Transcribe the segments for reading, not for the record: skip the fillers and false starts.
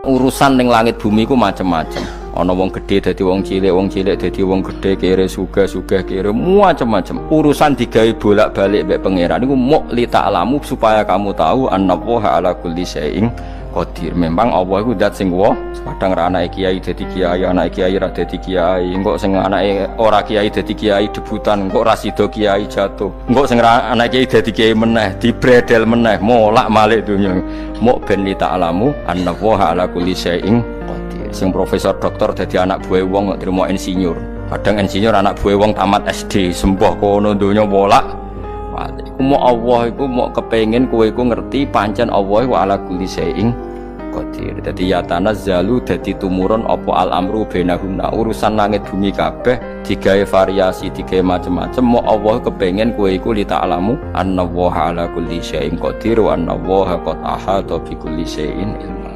Urusan ning langit bumi ku macam-macam. Ana wong gedhe dadi wong cilik dadi wong gedhe, kere sugih kere macam-macam. Urusan digawe bolak-balik mbek pangeran niku muk li ta'lamu supaya kamu tahu annallaha ala kulli syai'in qadir. Memang Allah iku zat sing wa, kadang ra anake kiai dadi kiai, anake kiai ra dadi kiai, engko sing anake ora kiai dadi kiai debutan, engko ra sida kiai jatuh. Engko sing anake kiai dadi kiai meneh, dibredel meneh, molak-malik dunya. Muk ben li ta'lamu annallaha ala kulli syai'in qadir. Sing profesor doktor dadi anak buah wong kok trimo insinyur. Kadang insinyur anak buah wong tamat SD, sembah kono donya bolak. Iku mau Allah iku mau kepengin kowe iku ngerti pancen Allah wa ala kulli syai'in qadir. Dadi ya tanazzalu dadi tumurun apa al amru bainahunna, urusan langit bumi kabeh digawe variasi, digawe macam-macam. Mau Allah kepengin kowe iku li ta'lamu annallaha ala kulli syai'in qadir wa annallaha qad ahata bi kulli syai'in ilma.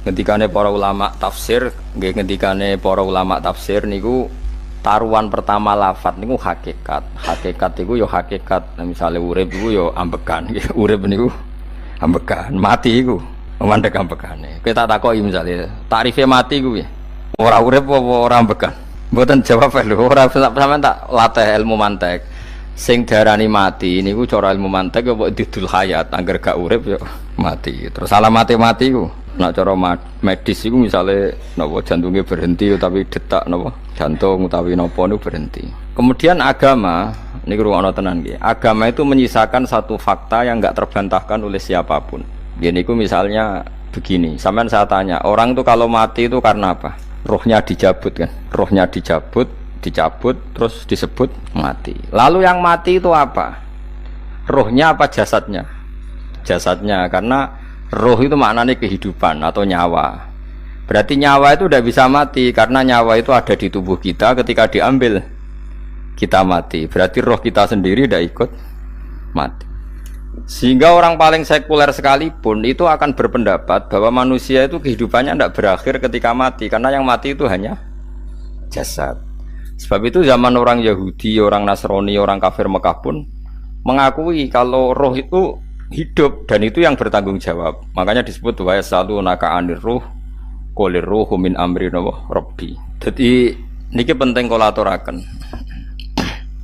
Ngendikane para ulama tafsir, nggih ngendikane para ulama tafsir niku taruhan pertama lafat niku hakikat. Hakikat iku ya hakikat. Nah, misale urip iku ya ambekan. Urip niku ambekan, mati iku mandek ambekane. Kowe tak takoki misale, tarife mati iku piye? Ora urip apa ora ambekan? Mboten jawab lho, ora sampean tak latih ilmu mantek. Sing darani mati niku cara ilmu mantek apa didul hayat, angger gak urip ya mati. Terus alamate mati iku nak cara medis itu misalnya napa jantungnya berhenti tapi detak napa jantung utawi napa niku berhenti. Kemudian agama niku ruwono tenan nggih. Agama itu menyisakan satu fakta yang enggak terbantahkan oleh siapapun. Nggih niku misalnya begini, sampean saya tanya, orang itu kalau mati itu karena apa? Rohnya dicabut kan? Rohnya dicabut terus disebut mati. Lalu yang mati itu apa? Rohnya apa jasadnya? Jasadnya, karena roh itu maknanya kehidupan atau nyawa. Berarti nyawa itu tidak bisa mati karena nyawa itu ada di tubuh kita, ketika diambil kita mati. Berarti roh kita sendiri tidak ikut mati. Sehingga orang paling sekuler sekalipun itu akan berpendapat bahwa manusia itu kehidupannya tidak berakhir ketika mati, karena yang mati itu hanya jasad. Sebab itu zaman orang Yahudi, orang Nasrani, orang kafir Mekah pun mengakui kalau roh itu hidup dan itu yang bertanggung jawab. Makanya disebut wa yasalunaka anir ruh qul ruhu min amri rabbi. Jadi niki penting kula aturaken.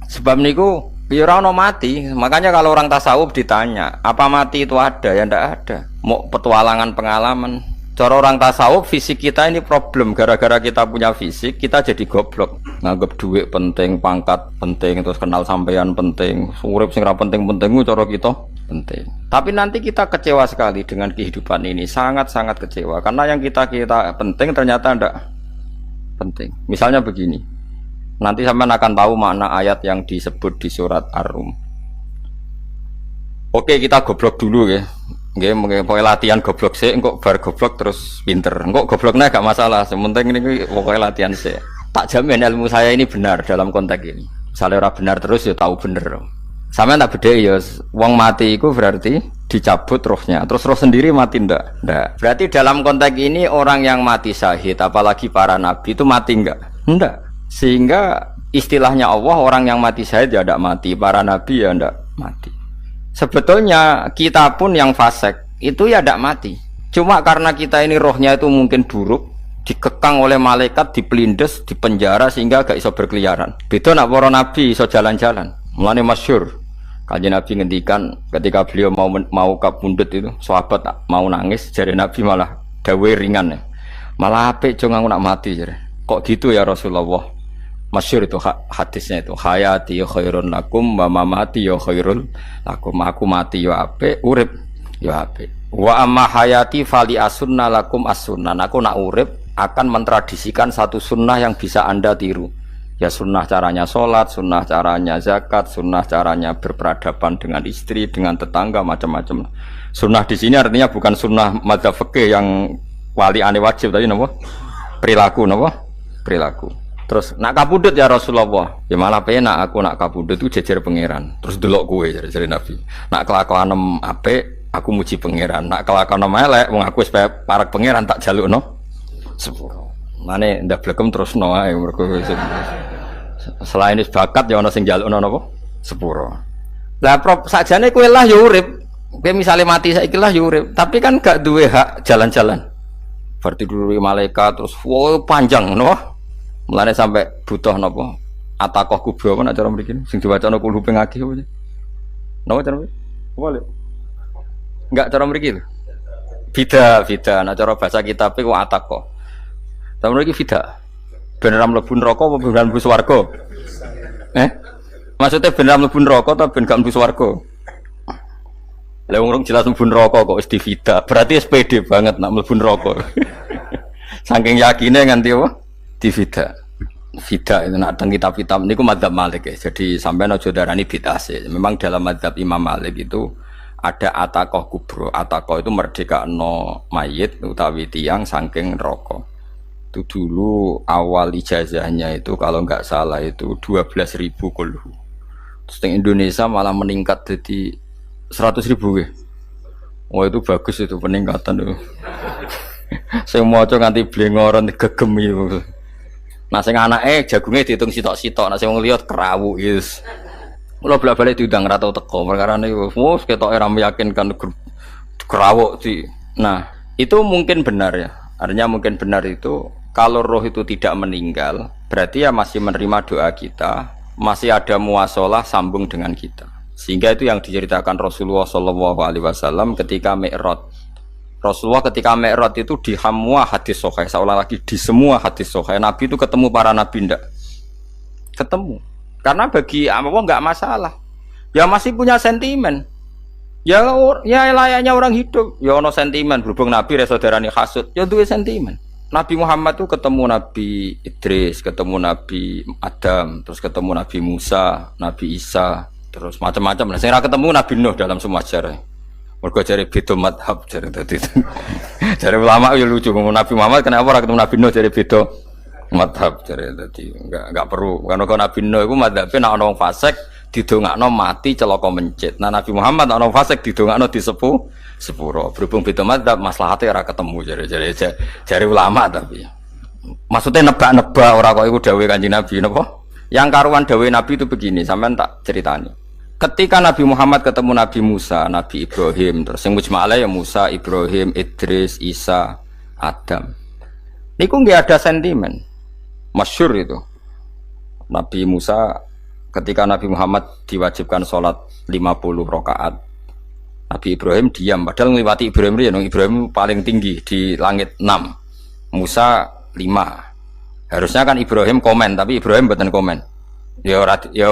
Sebab niku ya ora ono mati. Makanya kalau orang tasawuf ditanya, apa mati itu ada? Ya ndak ada. Mau petualangan pengalaman. Cara orang tasawuf fisik kita ini problem, gara-gara kita punya fisik kita jadi goblok. Nganggep duit penting, pangkat penting, terus kenal sampean penting, urip sing ra penting-penting cara kita penting. Tapi nanti kita kecewa sekali dengan kehidupan ini, sangat-sangat kecewa karena yang kita penting ternyata ndak penting. Misalnya begini, nanti sampean akan tahu makna ayat yang disebut di surat Ar-Rum. Oke, kita goblok dulu ya. Nggih, pokoke latihan goblok sik, engko bar goblok terus pinter. Engko gobloknya gak masalah, sementing ini pokoke latihan sik. Tak jamin ilmu saya ini benar dalam konteks ini. Misalnya ora benar terus ya tahu bener. Sampeyan tak bedheki ya, wong mati iku berarti dicabut rohnya. Terus roh sendiri mati ndak? Ndak. Berarti dalam konteks ini orang yang mati syahid, apalagi para nabi itu mati enggak? Ndak. Sehingga istilahnya Allah, orang yang mati syahid ya ndak mati, para nabi ya ndak mati. Sebetulnya kita pun yang fasik itu ya tidak mati. Cuma karena kita ini rohnya itu mungkin buruk, dikekang oleh malaikat, dipelindes, dipenjara sehingga gak iso berkeliaran. Beda nak para nabi iso jalan-jalan. Mulane masyhur Kanjeng Nabi ngendikan ketika beliau mau kabundut itu, sahabat mau nangis, jare Nabi malah dawe ringan ya. Malah apik jong aku nak mati jare. Kok gitu ya Rasulullah? Masyhur itu hadisnya itu, hayati ya khairun lakum wa mamati ya khairul lakum. Aku mati ya apik, urip ya apik. Wa amma hayati fali asunna lakum as-sunnah. Aku nak urip akan mentradisikan satu sunnah yang bisa Anda tiru. Ya sunnah caranya sholat, sunnah caranya zakat, sunnah caranya berperadaban dengan istri, dengan tetangga, macam-macam. Sunnah di sini artinya bukan sunnah madzhab fikih yang wali ane wajib tadi, napa? Perilaku, napa? Perilaku. Terus nak kabudut ya Rasulullah, ya malah penak aku nak kabudut itu jejer pangeran. Terus delok kowe jare Nabi. Nak kelakuanem apik, aku muji pangeran. Nak kelakuanem elek, wong aku wis parek pangeran tak jalukno sepuro. Mane ndak blekem terusno ae mergo Selain wis bakat ya ana sing njalukno napa? Sepuro. Lah prop sakjane kowe lah ya urip. Kowe misale mati saiki lah ya urip, tapi kan gak duwe hak jalan-jalan. Berarti dulu malaikat terus panjang ngono. Mulane sampai butuh napa? Atakoh kubro apa nek cara mriki sing diwacana kulhu ping akeh apa. Napa cara mriki? Boleh. Enggak cara mriki lho. Bida, nek cara bahasa kitab iku atakoh. Cara mriki bida. Beneran mlebu neraka apa beneran mlebu swarga? Maksudnya beneran mlebu neraka atau ben gak mlebu swarga? Lah wong jelas mlebu neraka kok wis divida. Berarti SPD banget nak mlebu neraka. Saking yakine nganti apa? Divida. Vida itu nak teng kitab-kitab niku madzhab Malik ya. Jadi sampean aja darani bid'ah sih. Memang dalam madzhab Imam Malik itu ada atakoh kubro. Atakoh itu merdekakno mayit utawi tiyang saking neraka. Itu dulu awal ijazahnya itu kalau nggak salah itu 12.000 kulhu. Terus di Indonesia malah meningkat jadi 100.000 ya. Oh itu bagus itu peningkatan itu. Saya mau coba nganti blengoran gegem itu. Nah sing anake jagungnya dihitung sitok-sitok. Nah sing wong liya kerawu yes. Mula bolak-balik diundang ra tau teko perkara niku. Wes ketoke ra meyakinkan kerawuk sih. Nah, itu mungkin benar ya. Artinya mungkin benar itu kalau roh itu tidak meninggal, berarti ya masih menerima doa kita, masih ada muasalah sambung dengan kita. Sehingga itu yang diceritakan Rasulullah SAW ketika Mi'raj. Rasulullah ketika Mi'raj itu di semua hadis sahih, seolah lagi di semua hadis sahih, Nabi itu ketemu para nabi ndak? Ketemu. Karena bagi Allah nggak masalah. Ya masih punya sentimen. Ya layaknya orang hidup. Ya ono sentimen berhubung Nabi saudarane hasud, ya duwe sentimen. Nabi Muhammad itu ketemu Nabi Idris, ketemu Nabi Adam, terus ketemu Nabi Musa, Nabi Isa, terus macam-macam. Nah, saya ketemu Nabi Nuh dalam semua sejarah. Mergo jare beda madhab jare tadi. Jare ulama ya lucu ngomong Nabi Muhammad kenapa ora ketemu Nabi Nuh jare beda madhab jare tadi. Enggak perlu. Karena Nabi Nuh iku madhabe nek ana wong fasik didongakno mati celaka mencit. Nah Nabi Muhammad ana wong fasik didongakno disepuh sepuro. Berhubung beda madhab maslahate ora ketemu jare ulama tapi. Maksudnya nebak-nebak ora kok iku dawuhe Kanjeng Nabi napa? Yang karuan dawuhe Nabi itu begini, sampean tak ceritani. Ketika Nabi Muhammad ketemu Nabi Musa, Nabi Ibrahim, terus yang mujma'ala ya Musa, Ibrahim, Idris, Isa, Adam. Niku nggak ada sentimen. Masyhur itu. Nabi Musa ketika Nabi Muhammad diwajibkan sholat 50 rakaat. Nabi Ibrahim diam, padahal ngliwati Ibrahim ya, Ibrahim paling tinggi di langit 6. Musa 5. Harusnya kan Ibrahim komen, tapi Ibrahim mboten komen. Ya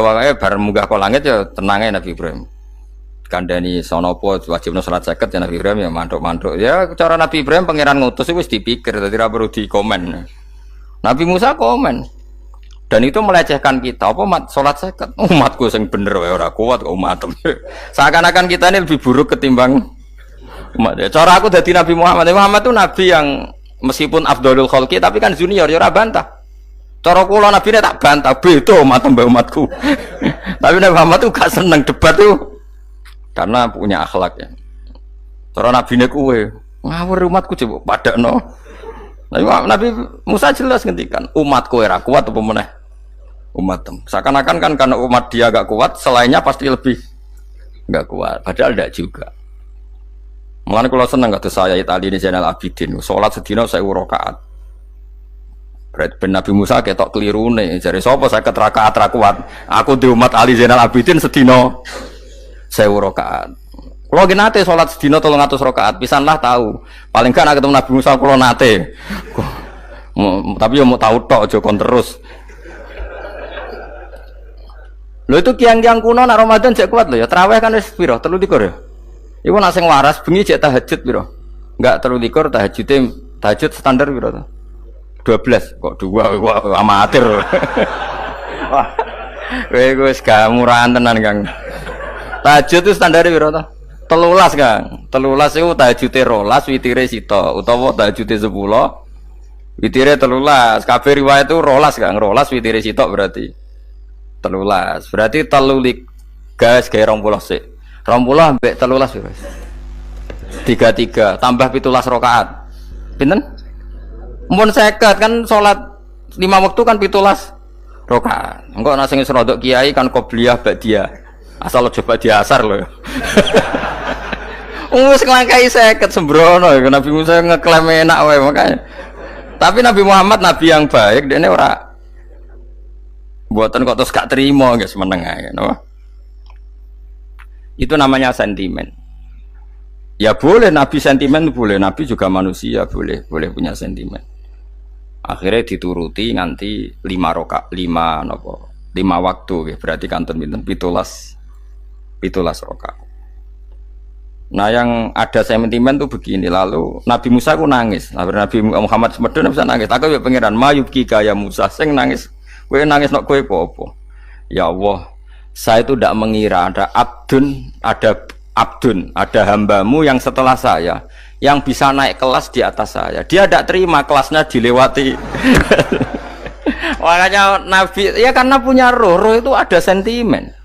wae bar munggah ke langit ya tenange Nabi Ibrahim. Kandhani sonopo wajibno salat 50 ya Nabi Ibrahim ya mantuk-mantuk. Ya cara Nabi Ibrahim pangeran ngutus wis dipikir dadi ora perlu dikomen. Nabi Musa komen. Dan itu melecehkan kita. Apa salat 50? Umatku sing bener wae ora kuat kok umatem. Seakan-akan kita ini lebih buruk ketimbang umat. Cara aku dadi Nabi Muhammad. Muhammad itu nabi yang meskipun afdhalul khalqi tapi kan junior ya ora bantah. Cara kula Nabi ini tak bantah, beda umat mbak umatku. Tapi Nabi Muhammad tuh gak seneng debat tuh, karena punya akhlak ya. Cara Nabi ini kue ngawur umatku coba pada no. Nabi Musa jelas ngendikan umatku era kuat apa meneh umat. Seakan-akan kan karena umat dia gak kuat, selainnya pasti lebih gak kuat. Padahal tidak juga. Mulane kula seneng kata saya Itali ini Zainal Abidin, sholat sedina 1000 rakaat. Berarti ben Nabi Musa ketok kelirune jare sapa 50 rakaat ra kuat. Aku di umat Ali Zainal Abidin sedina 1000 rakaat. Kula nggih nate salat sedina 300 rakaat, pisanlah tahu. Paling kan ketemu Nabi Musa kula nate. Tapi yo mau tahu tok aja kon terus. Lho itu kiang-kiang kuno nak Ramadan jek kuat lho ya. Tarawih kan wis piro? 33 ya. Iku nak sing waras bengi jek tahajud piro? Enggak 33 tahajud standar piro to? 12 kok 2 amatir. Wah. Kowe wis gak murahan tenan, Kang. Tahajud itu standar piro to? 13, Kang. 13 iku tahajude 12, witire sita utawa tahajude 10, witire 13. Kabeh riwayat itu 12, Kang. 12 witire sita berarti 13. Berarti 3 gas gawe 20 sik. 20 ambek 13 wis. 33 tambah 17 rakaat. Pinten? Mun 50 kan salat 5 waktu kan 17 Rokaat. Engko ana sing rodok kiai kan qobliyah ba'diyah. Asal coba diasar lho. Wis nglangkai 50 sembrono ya Nabi Musa ngeklaim enak wae makanya. Tapi Nabi Muhammad nabi yang baik dene ora buatan kok terus gak terima guys meneng ae no? Itu namanya sentimen. Ya boleh Nabi sentimen boleh, Nabi juga manusia boleh punya sentimen. Akhirnya dituruti nganti 5 waktu ya. Berarti kanton pinten 17 rakaat. Nah yang ada sentimen tuh begini, lalu Nabi Musa ku nangis, Nabi Muhammad semedon bisa nangis. Aku ya pangeran mayubki kaya Musa, sing nangis, kowe nangis nok kowe apa? Ya Allah, saya itu tidak mengira ada ada hambamu yang setelah saya yang bisa naik kelas di atas saya. Dia tidak terima kelasnya dilewati. Makanya Nabi ya karena punya roh itu ada sentimen.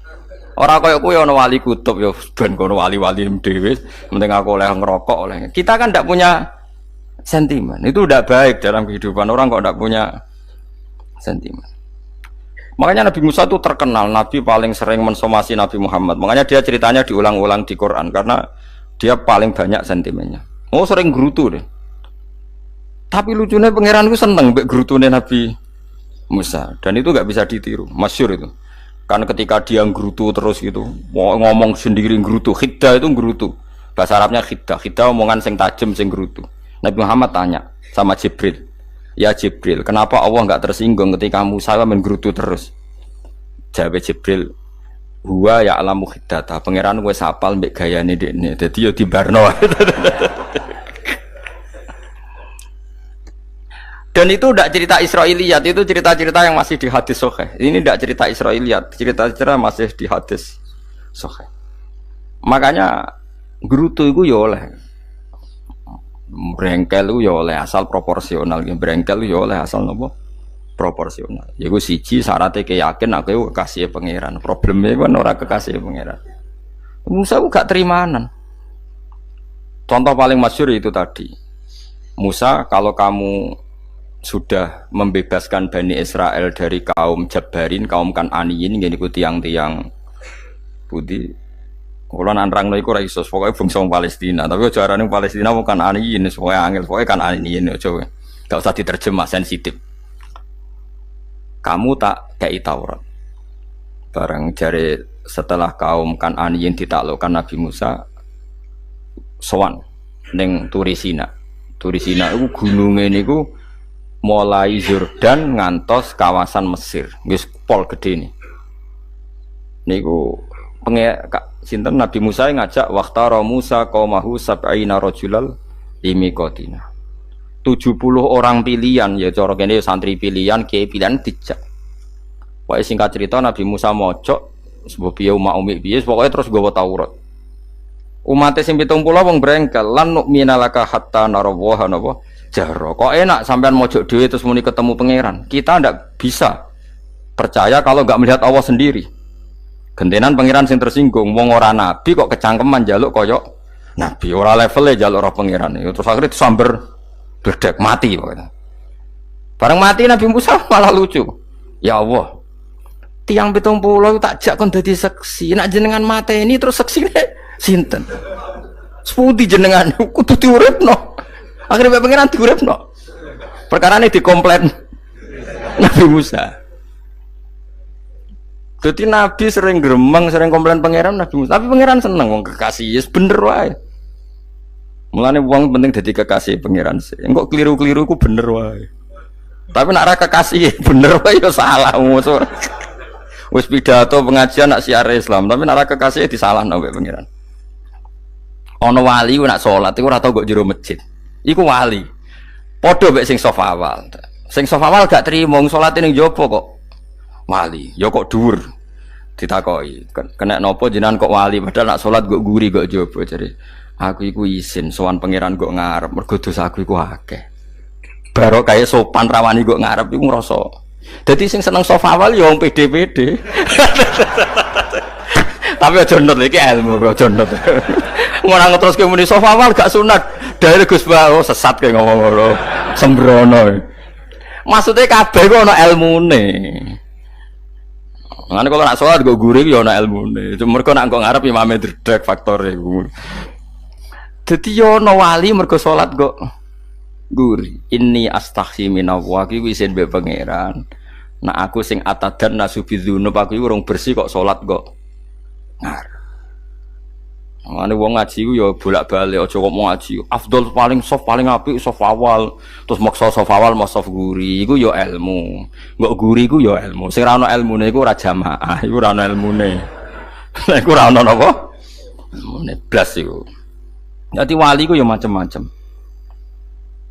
Orang kaya kowe ana wali kutub ya ben kono wali-wali dhewe, penting aku oleh ngerokok oleh. Kita kan tidak punya sentimen. Itu tidak baik dalam kehidupan orang kok tidak punya sentimen. Makanya Nabi Musa itu terkenal Nabi paling sering mensomasi Nabi Muhammad. Makanya dia ceritanya diulang-ulang di Quran karena dia paling banyak sentimennya. Oh sering gerutu deh. Tapi lucunya pangeran itu seneng mbek gerutune Nabi Musa dan itu nggak bisa ditiru, masyhur itu. Kan ketika dia nggerutu terus gitu, ngomong sendiri nggerutu, khiddah itu nggerutu. Bahasa Arabnya khiddah, khiddah omongan sing tajem sing nggerutu. Nabi Muhammad tanya sama Jibril, ya Jibril, kenapa Allah nggak tersinggung ketika Musa menggerutu terus? Jawab Jibril, huwa ya alamu khiddata, pangeran gue sapal mbek gayane dekne, dadi yo dibarno. Dan itu tidak cerita Israiliyat, itu cerita-cerita yang masih di hadis sahih. Ini tidak cerita Israiliyat, cerita-cerita masih di hadis sahih. Makanya gerutu itu ya oleh, brengkel itu ya oleh asal proporsional, brengkel itu ya oleh asal nopo proporsional. Ya gue siji syaratnya keyakin aku kekasih pangeran. Problemnya kan orang kekasih pangeran. Musa itu gak terimanan. Contoh paling masyhur itu tadi. Musa, kalau kamu sudah membebaskan Bani Israel dari kaum Jabarin, kaum Kan'aniyin, ini ku tiang-tiang putih. Kalau nanrang iku ora iso, pokoke bangsa Palestina. Tapi aja arane Palestina bukan Kan'aniyin, pokoke angel, pokoke Kan'aniyin aja. Enggak usah diterjemah sensitif. Kamu tak kei Taurat. Barang jare setelah kaum Kan'aniyin ditaklukkan Nabi Musa sowan ning Turisina. Turisina iku gununge niku mulai Yordan ngantos kawasan Mesir, wis pol gede nih. Niku sinten Nabi Musa ngajak waqtara Musa qaumahu sab'ina rajulal limiqatina. 70 orang pilihan ya cara kene santri pilihan, kiai pilihan dijak. Wae singkat cerita Nabi Musa mojok sebab piye umat umi piye pokoke terus nggawa Taurat. Umat sing 70 wong brengkel lan nu'minalaka hatta narawaha napa jaro. Kok enak sampean mojok dhewe terus muni ketemu pangeran. Kita ndak bisa percaya kalau nggak melihat Allah sendiri. Gentenan pangeran sing tersinggung, wong ora nabi kok kecangkeman njaluk koyok nabi, ora levele njaluk roh pangeran. Terus akhirnya disamber bledek mati pokoknya. Bareng mati Nabi Musa malah lucu. Ya Allah, tiang 70 tak jak kon dadi seksi. Nek jenengan mateni terus seksine sinten? Sepundi jenengan kudu diuripno. Akhirnya pengiran diuripno. Perkara ini dikomplain Nabi Musa. Jadi Nabi sering gremeng, sering komplain pangeran Nabi Musa. Tapi pangeran seneng wong kekasih, yes bener wae. Mulane wong penting dadi kekasih pangeran sih. Engko keliru-keliru ku bener wae. Tapi nek ora kekasih bener wae ya salah musuh. Wis pidato pengajian nak siar Islam, tapi nek ora kekasih disalahno mbek pangeran. Ana wali ku nak salat iku ora tau kok jero masjid. Iku wali. Padha mbek sing saf awal. Sing saf awal gak trimo salate ning jaba kok wali. Ya kok dhuwur. Ditakoki, kena napa jenengan kok wali padahal nak salat kok guri kok jaba jare. Aku iku isin sowan pangeran kok ngarep mergo dosaku iku akeh. Barok kaya sopan rawani kok ngarep iku ngrasa. Dadi sing seneng saf awal ya wong pede-pede. Tapi aja nut iki ilmu aja nut. Ora ngeteruske muni saf awal gak sunat. Dari Gus Bawo sesat kayak ngomong ngono. Sembrono. Maksudnya kabeh ku ana ilmune. Ngene kalau nak sholat gue gurih ya ana ilmune. Cuma mergo nak ngarep imame dredeg faktore iku. Dadi yo ana wali mergo sholat kok gurih. Inni astaghfi minallah iki wis mbek pangeran. Nak aku sing atadan nasubidzunub aku urung bersih kok sholat kok ngarep. Mane wong ngaji ku ya bolak-balik aja kok mau ngaji. Afdol paling soft paling apik soft awal. Terus maksa soft awal mau soft guri iku ya ilmu. Mbok guri ku ya ilmu. Sing ora ana ilmune iku ora jamaah, iku ora ana ilmune. Lha iku ora ana napa? Ilmune blas iku. Dadi wali ku ya macam-macam.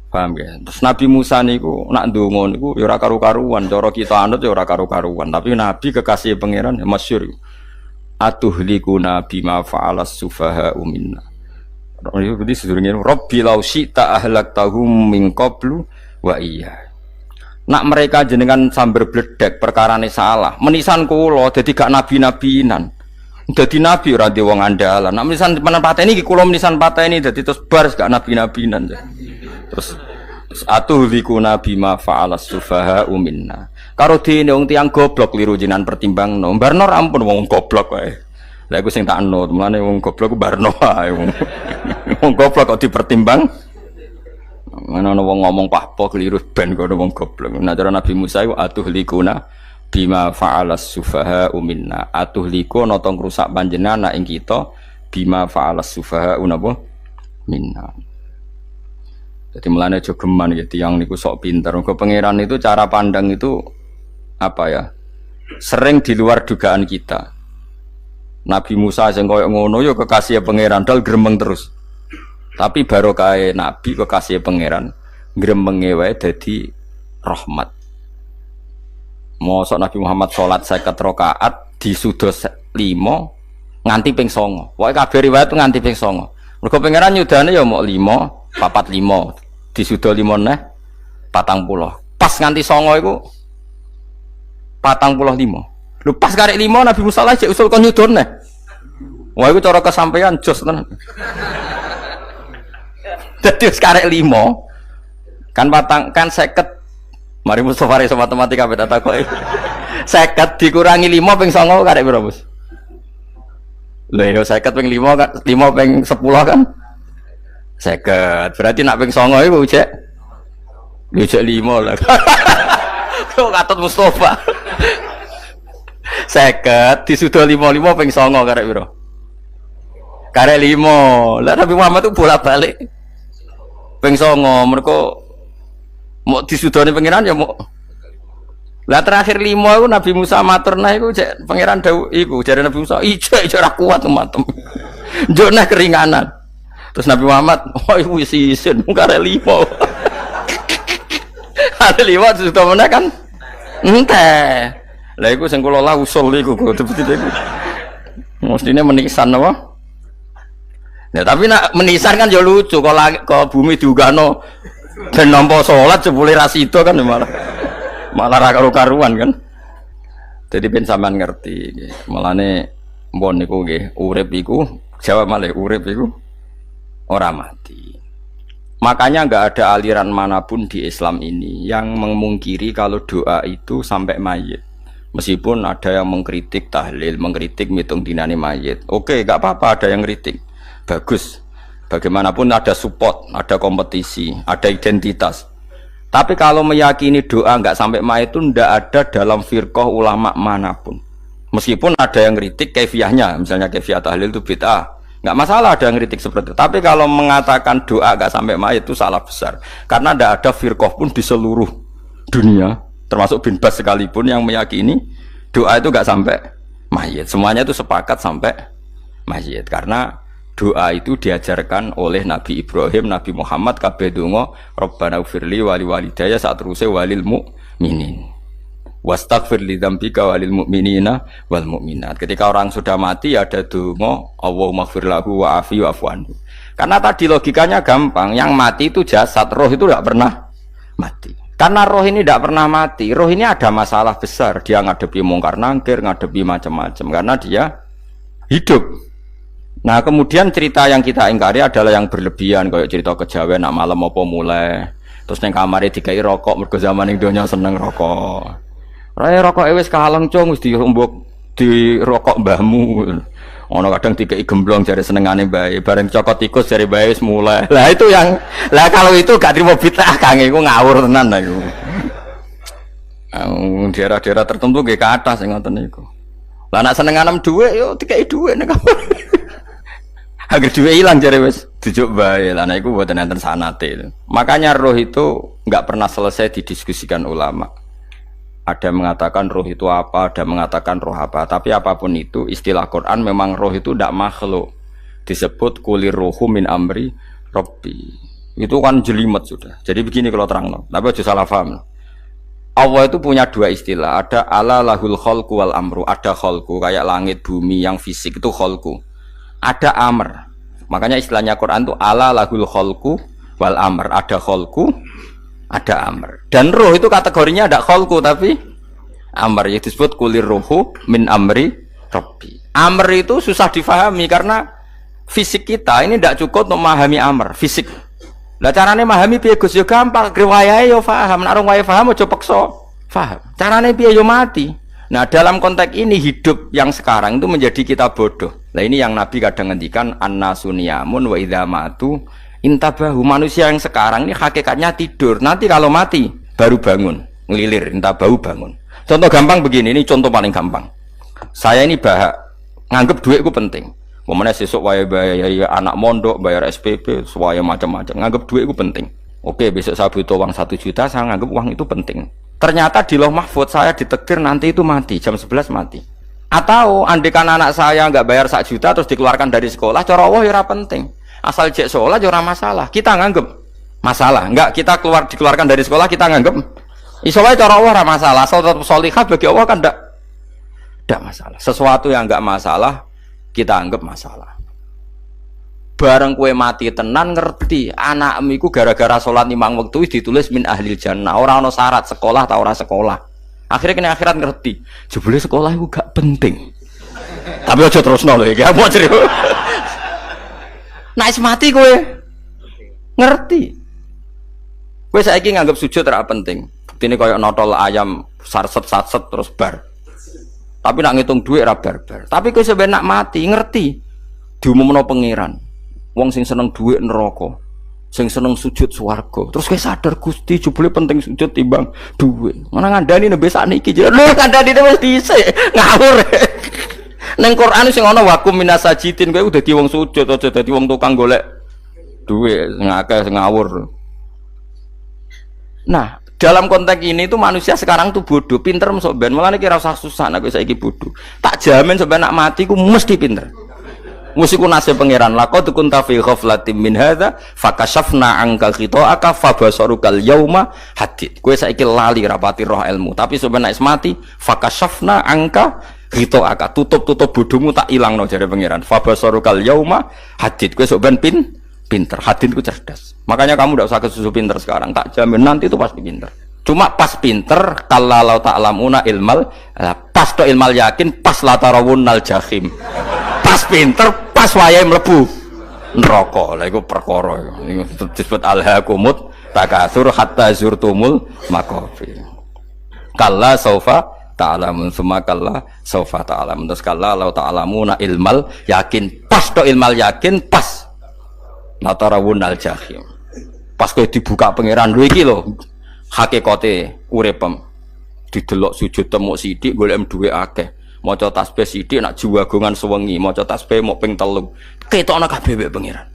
Paham ya? Terus Nabi Musa niku nak ndonga niku ya ora karu-karuan, cara kita anut ya ora karu-karuan, tapi Nabi kekasih pangeran ya masyhur. Atuhlikuna bima fa'alas sufaha minna. Itu berarti sedurunge Rabbi law syi'ta ahlaktahum min qablu wa iya. Nak mereka jenengan sambar bledek perkarane salah. Menisan kula dadi gak nabi-nabinan. Dadi nabi ora di wong andalan. Nak menisan panen pateni iki kula menisan pateni dadi terus bar gak nabi-nabinan. Terus atuhlikuna bima fa'alas sufaha minna. Karo dene wong tiyang goblok kliru jenengan pertimbangno. Barno ampun wong goblok wae. Lah iku sing tak anut, mulane wong goblok ku barno wae. Wong goblok kok dipertimbang. Ana wong ngomong pahpo kliru ben kok wong goblok. Nah cara Nabi Musa iku atuhlikuna bima fa'alas sufaha minna. Atuhliku ana tong rusak panjenengan ing kita bima fa'alas sufaha napa minna. Jadi mulane aja geman ya tiyang niku sok pinter. Mergo pangeran itu cara pandang itu apa ya? Sering di luar dugaan kita. Nabi Musa sing koyo ngono ya kekasih pangeran dal gremeng terus. Tapi barokah nabi kekasih pangeran gremenge wae dadi rahmat. Mosok Nabi Muhammad salat 50 rakaat disudos 5 nganti ping 9. Pokoke kabeh riwayat nganti ping 9. Mergo pangeran nyudane ya mok 5, 4 5. Disudo 5 neh 40. Pas nganti 9 iku 45. Lho pas karek 5 Nabi Musa lagi usul kon nyudon neh. Wah iku cara kesampaian jos tenan. Dadi wis karek 5 kan kan 50. Mari Mustofa iso matematika beda takoki. 50 dikurangi 5 ping 9 karek piro, Bos? Lho yo 50 ping 5 kan 5 ping 10 kan 50. Berarti nak ping 9 iku cek. Yo cek 5 lah. Kok katut Mustofa. 50 disudo 55 ping 9 karek piro? Karek 5. Lah Nabi Muhammad itu bolak-balik. Ping 9 mergo mau disudone pangeran ya mau. Lah terakhir 5 iku Nabi Musa matur nah iku cek pangeran dawuh iku jare Nabi Musa ijek ora kuat matem. Njuk nah keringanan. Terus Nabi Muhammad, oh iku wis isin karek 5. Ada 5 disudo meneh kan? Enteh. Lah iku sing kula lah usul iku betul-betul iku. Mestine menisan apa? Ya tapi nak menisan kan ya lucu kalau bumi diugano ben nampa salat jebule ra sida kan malah ra karo-karuan kan. Jadi ben sampean ngerti. Mulane mbon niku nggih urip iku jawab malih urip iku ora mati. Makanya enggak ada aliran manapun di Islam ini yang memungkiri kalau doa itu sampai mayit. Meskipun ada yang mengkritik tahlil, mengkritik mitung dinane mayit. Oke, enggak apa-apa ada yang kritik. Bagus. Bagaimanapun ada support, ada kompetisi, ada identitas. Tapi kalau meyakini doa enggak sampai mayit itu enggak ada dalam firqah ulama manapun. Meskipun ada yang kritik kaifiahnya, misalnya kaifiah tahlil itu bid'ah. Enggak masalah ada yang kritik seperti itu. Tapi kalau mengatakan doa enggak sampai mayit itu salah besar. Karena enggak ada firqah pun di seluruh dunia, termasuk bin Bas sekalipun yang meyakini doa itu enggak sampai mayit. Semuanya itu sepakat sampai mayit. Karena doa itu diajarkan oleh Nabi Ibrahim, Nabi Muhammad, kabeh donga Rabbana ufirli wali walidayya saat terusé walil mu'minin wastaghfir li dzambika walil mu'minina wal mu'minat. Ketika orang sudah mati ada donga Allahumma ighfir lahu wa afi wa'fu anhu. Karena tadi logikanya gampang, yang mati itu jasad, roh itu tidak pernah mati. Karena roh ini tidak pernah mati, roh ini ada masalah besar, dia ngadepi mungkar nangkir, ngadepi macam-macam karena dia hidup. Nah kemudian cerita yang kita ingkari adalah yang berlebihan, kayak cerita kejawen nak malam apa mulai terus neng kamare dikai rokok mergo zaman ning donya seneng rokok. Raya rokok wis kaleng cung wis diombok di rokok mbahmu. Ono kadang dikei gemblong jare senengane bae, bareng cokot tikus jare bae wis mulai. Lah itu yang kalau itu gak trimo bid'ah Kang iku ngawur tenan lha iku. Daerah-daerah tertentu nggih ke atas sing ngoten niku. Lah nek senengane dhuwit yo dikei dhuwit nek agar dhuwit ilang jare wis dijuk bae. Lah nek iku mboten enten sanate. Makanya roh itu enggak pernah selesai didiskusikan ulama. Ada yang mengatakan roh itu apa, ada yang mengatakan roh apa. Tapi apapun itu, istilah Quran memang roh itu tidak makhluk. Disebut kulir rohu min amri robbi. Itu kan jelimet sudah. Jadi begini kalau terang, tapi aja salah paham. Allah itu punya dua istilah. Ada ala lahul kholku wal amru. Ada kholku, kayak langit, bumi yang fisik itu kholku. Ada amr. Makanya istilahnya Quran itu ala lahul kholku wal amr. Ada kholku, ada amr. Dan roh itu kategorinya ada kholku tapi amr, yang disebut kulir rohu min amri robbi. Amr itu susah difahami karena fisik kita ini tidak cukup untuk memahami amr fisik. Lah carane memahami piye Gus? Ya gampang, riwayahe yo paham. Nek ora paham aja paksa paham. Carane piye yo mati. Nah, dalam konteks ini hidup yang sekarang itu menjadi kita bodoh. Nah, ini yang Nabi kadang ngendikan annasuniyamun wa idza matu intabahu. Manusia yang sekarang ini hakikatnya tidur. Nanti kalau mati baru bangun, ngelilir, intabahu bangun. Contoh gampang begini, ini contoh paling gampang. Saya ini nganggep duit itu penting. Momennya sesuk wae bayar anak mondok, bayar SPP, semuanya macam-macam. Nganggep duit itu penting. Oke, besok saya butuh uang 1 juta, saya nganggep uang itu penting. Ternyata di Lauh Mahfudz saya ditakdir nanti itu mati, jam 11 mati. Atau andekan anak saya nggak bayar 1 juta terus dikeluarkan dari sekolah, cara Allah ya penting. Asal cek sekolah ya masalah. Kita nganggep masalah. Enggak, kita dikeluarkan dari sekolah kita nganggep iso wae cara Allah ora masalah. Asal tetap sholihah bagi Allah kan ndak masalah. Sesuatu yang enggak masalah kita anggap masalah. Bareng kue mati tenan ngerti anakmu iku gara-gara sholat 5 waktu ditulis min ahlil jannah. Ora ana syarat sekolah ta ora sekolah. Akhirnya kena akhirat ngerti. Jebule sekolah iku gak penting. Tapi aja terusno lho iki. Apa cerita? Nek mati kowe ngerti. Kowe saiki nganggep sujud ora penting. Buktine koyo notol ayam sarset-sarset terus bar. Tapi nak ngitung duit ora bar-bar. Tapi kowe sampe nak mati ngerti. Diumumno pangeran. Wong sing seneng duit neraka, sing seneng sujud swarga. Terus kowe sadar Gusti jebule penting sujud timbang duit. Mana ngandani nembe sakniki lho ngandani wis dhisik. Ngawur. Neng Quran sing ana wakum minasajidin kowe udah dadi wong sujud aja dadi wong tukang golek duit ngakeh ngawur. Nah, dalam konteks ini tuh manusia sekarang tuh bodoh, pinter sok ben. Mulane kira usah susah nek saiki bodoh. Tak jamin sampai nak mati ku mesti pinter. Musiku nasib pangeran laqad kunta fi ghaflatin min hadza fakashafna anka khita'aka fabasarukal yauma hadid. Kowe saiki lali rapati roh ilmu, tapi sampai nek mati fakashafna anka khita'aka, tutup bodohmu tak ilangno jare pangeran. Fabasarukal yauma hadid. Kowe sok ben pinter, hadid ku cerdas. Makanya kamu tidak usah kesusu pinter sekarang, tak jamin nanti itu pasti pinter. Cuma pas pinter kalau ta'lamuna ilmal, pas to ilmal yakin, pas latarawunnal jahim. Pas pinter, pas wayahe mlebu neraka. Lha iku perkara iku disebut alhaqumut takatsur hatta zurtumul maqabir. Kalla saufa ta'lamun summa kalla saufa ta'lamun. Terus kalla law ta'lamuna ilmal yakin, pas to ilmal yakin, pas latarawunnal jahim. Pas kowe dibuka pangeran lho iki lho hakikate uripem. Didelok sujud temuk sithik golek duwe akeh. Maca tasbih sithik nak jiwagongan sewengi, maca tasbih mok ping 3. Ketokno kabeh mek pangeran.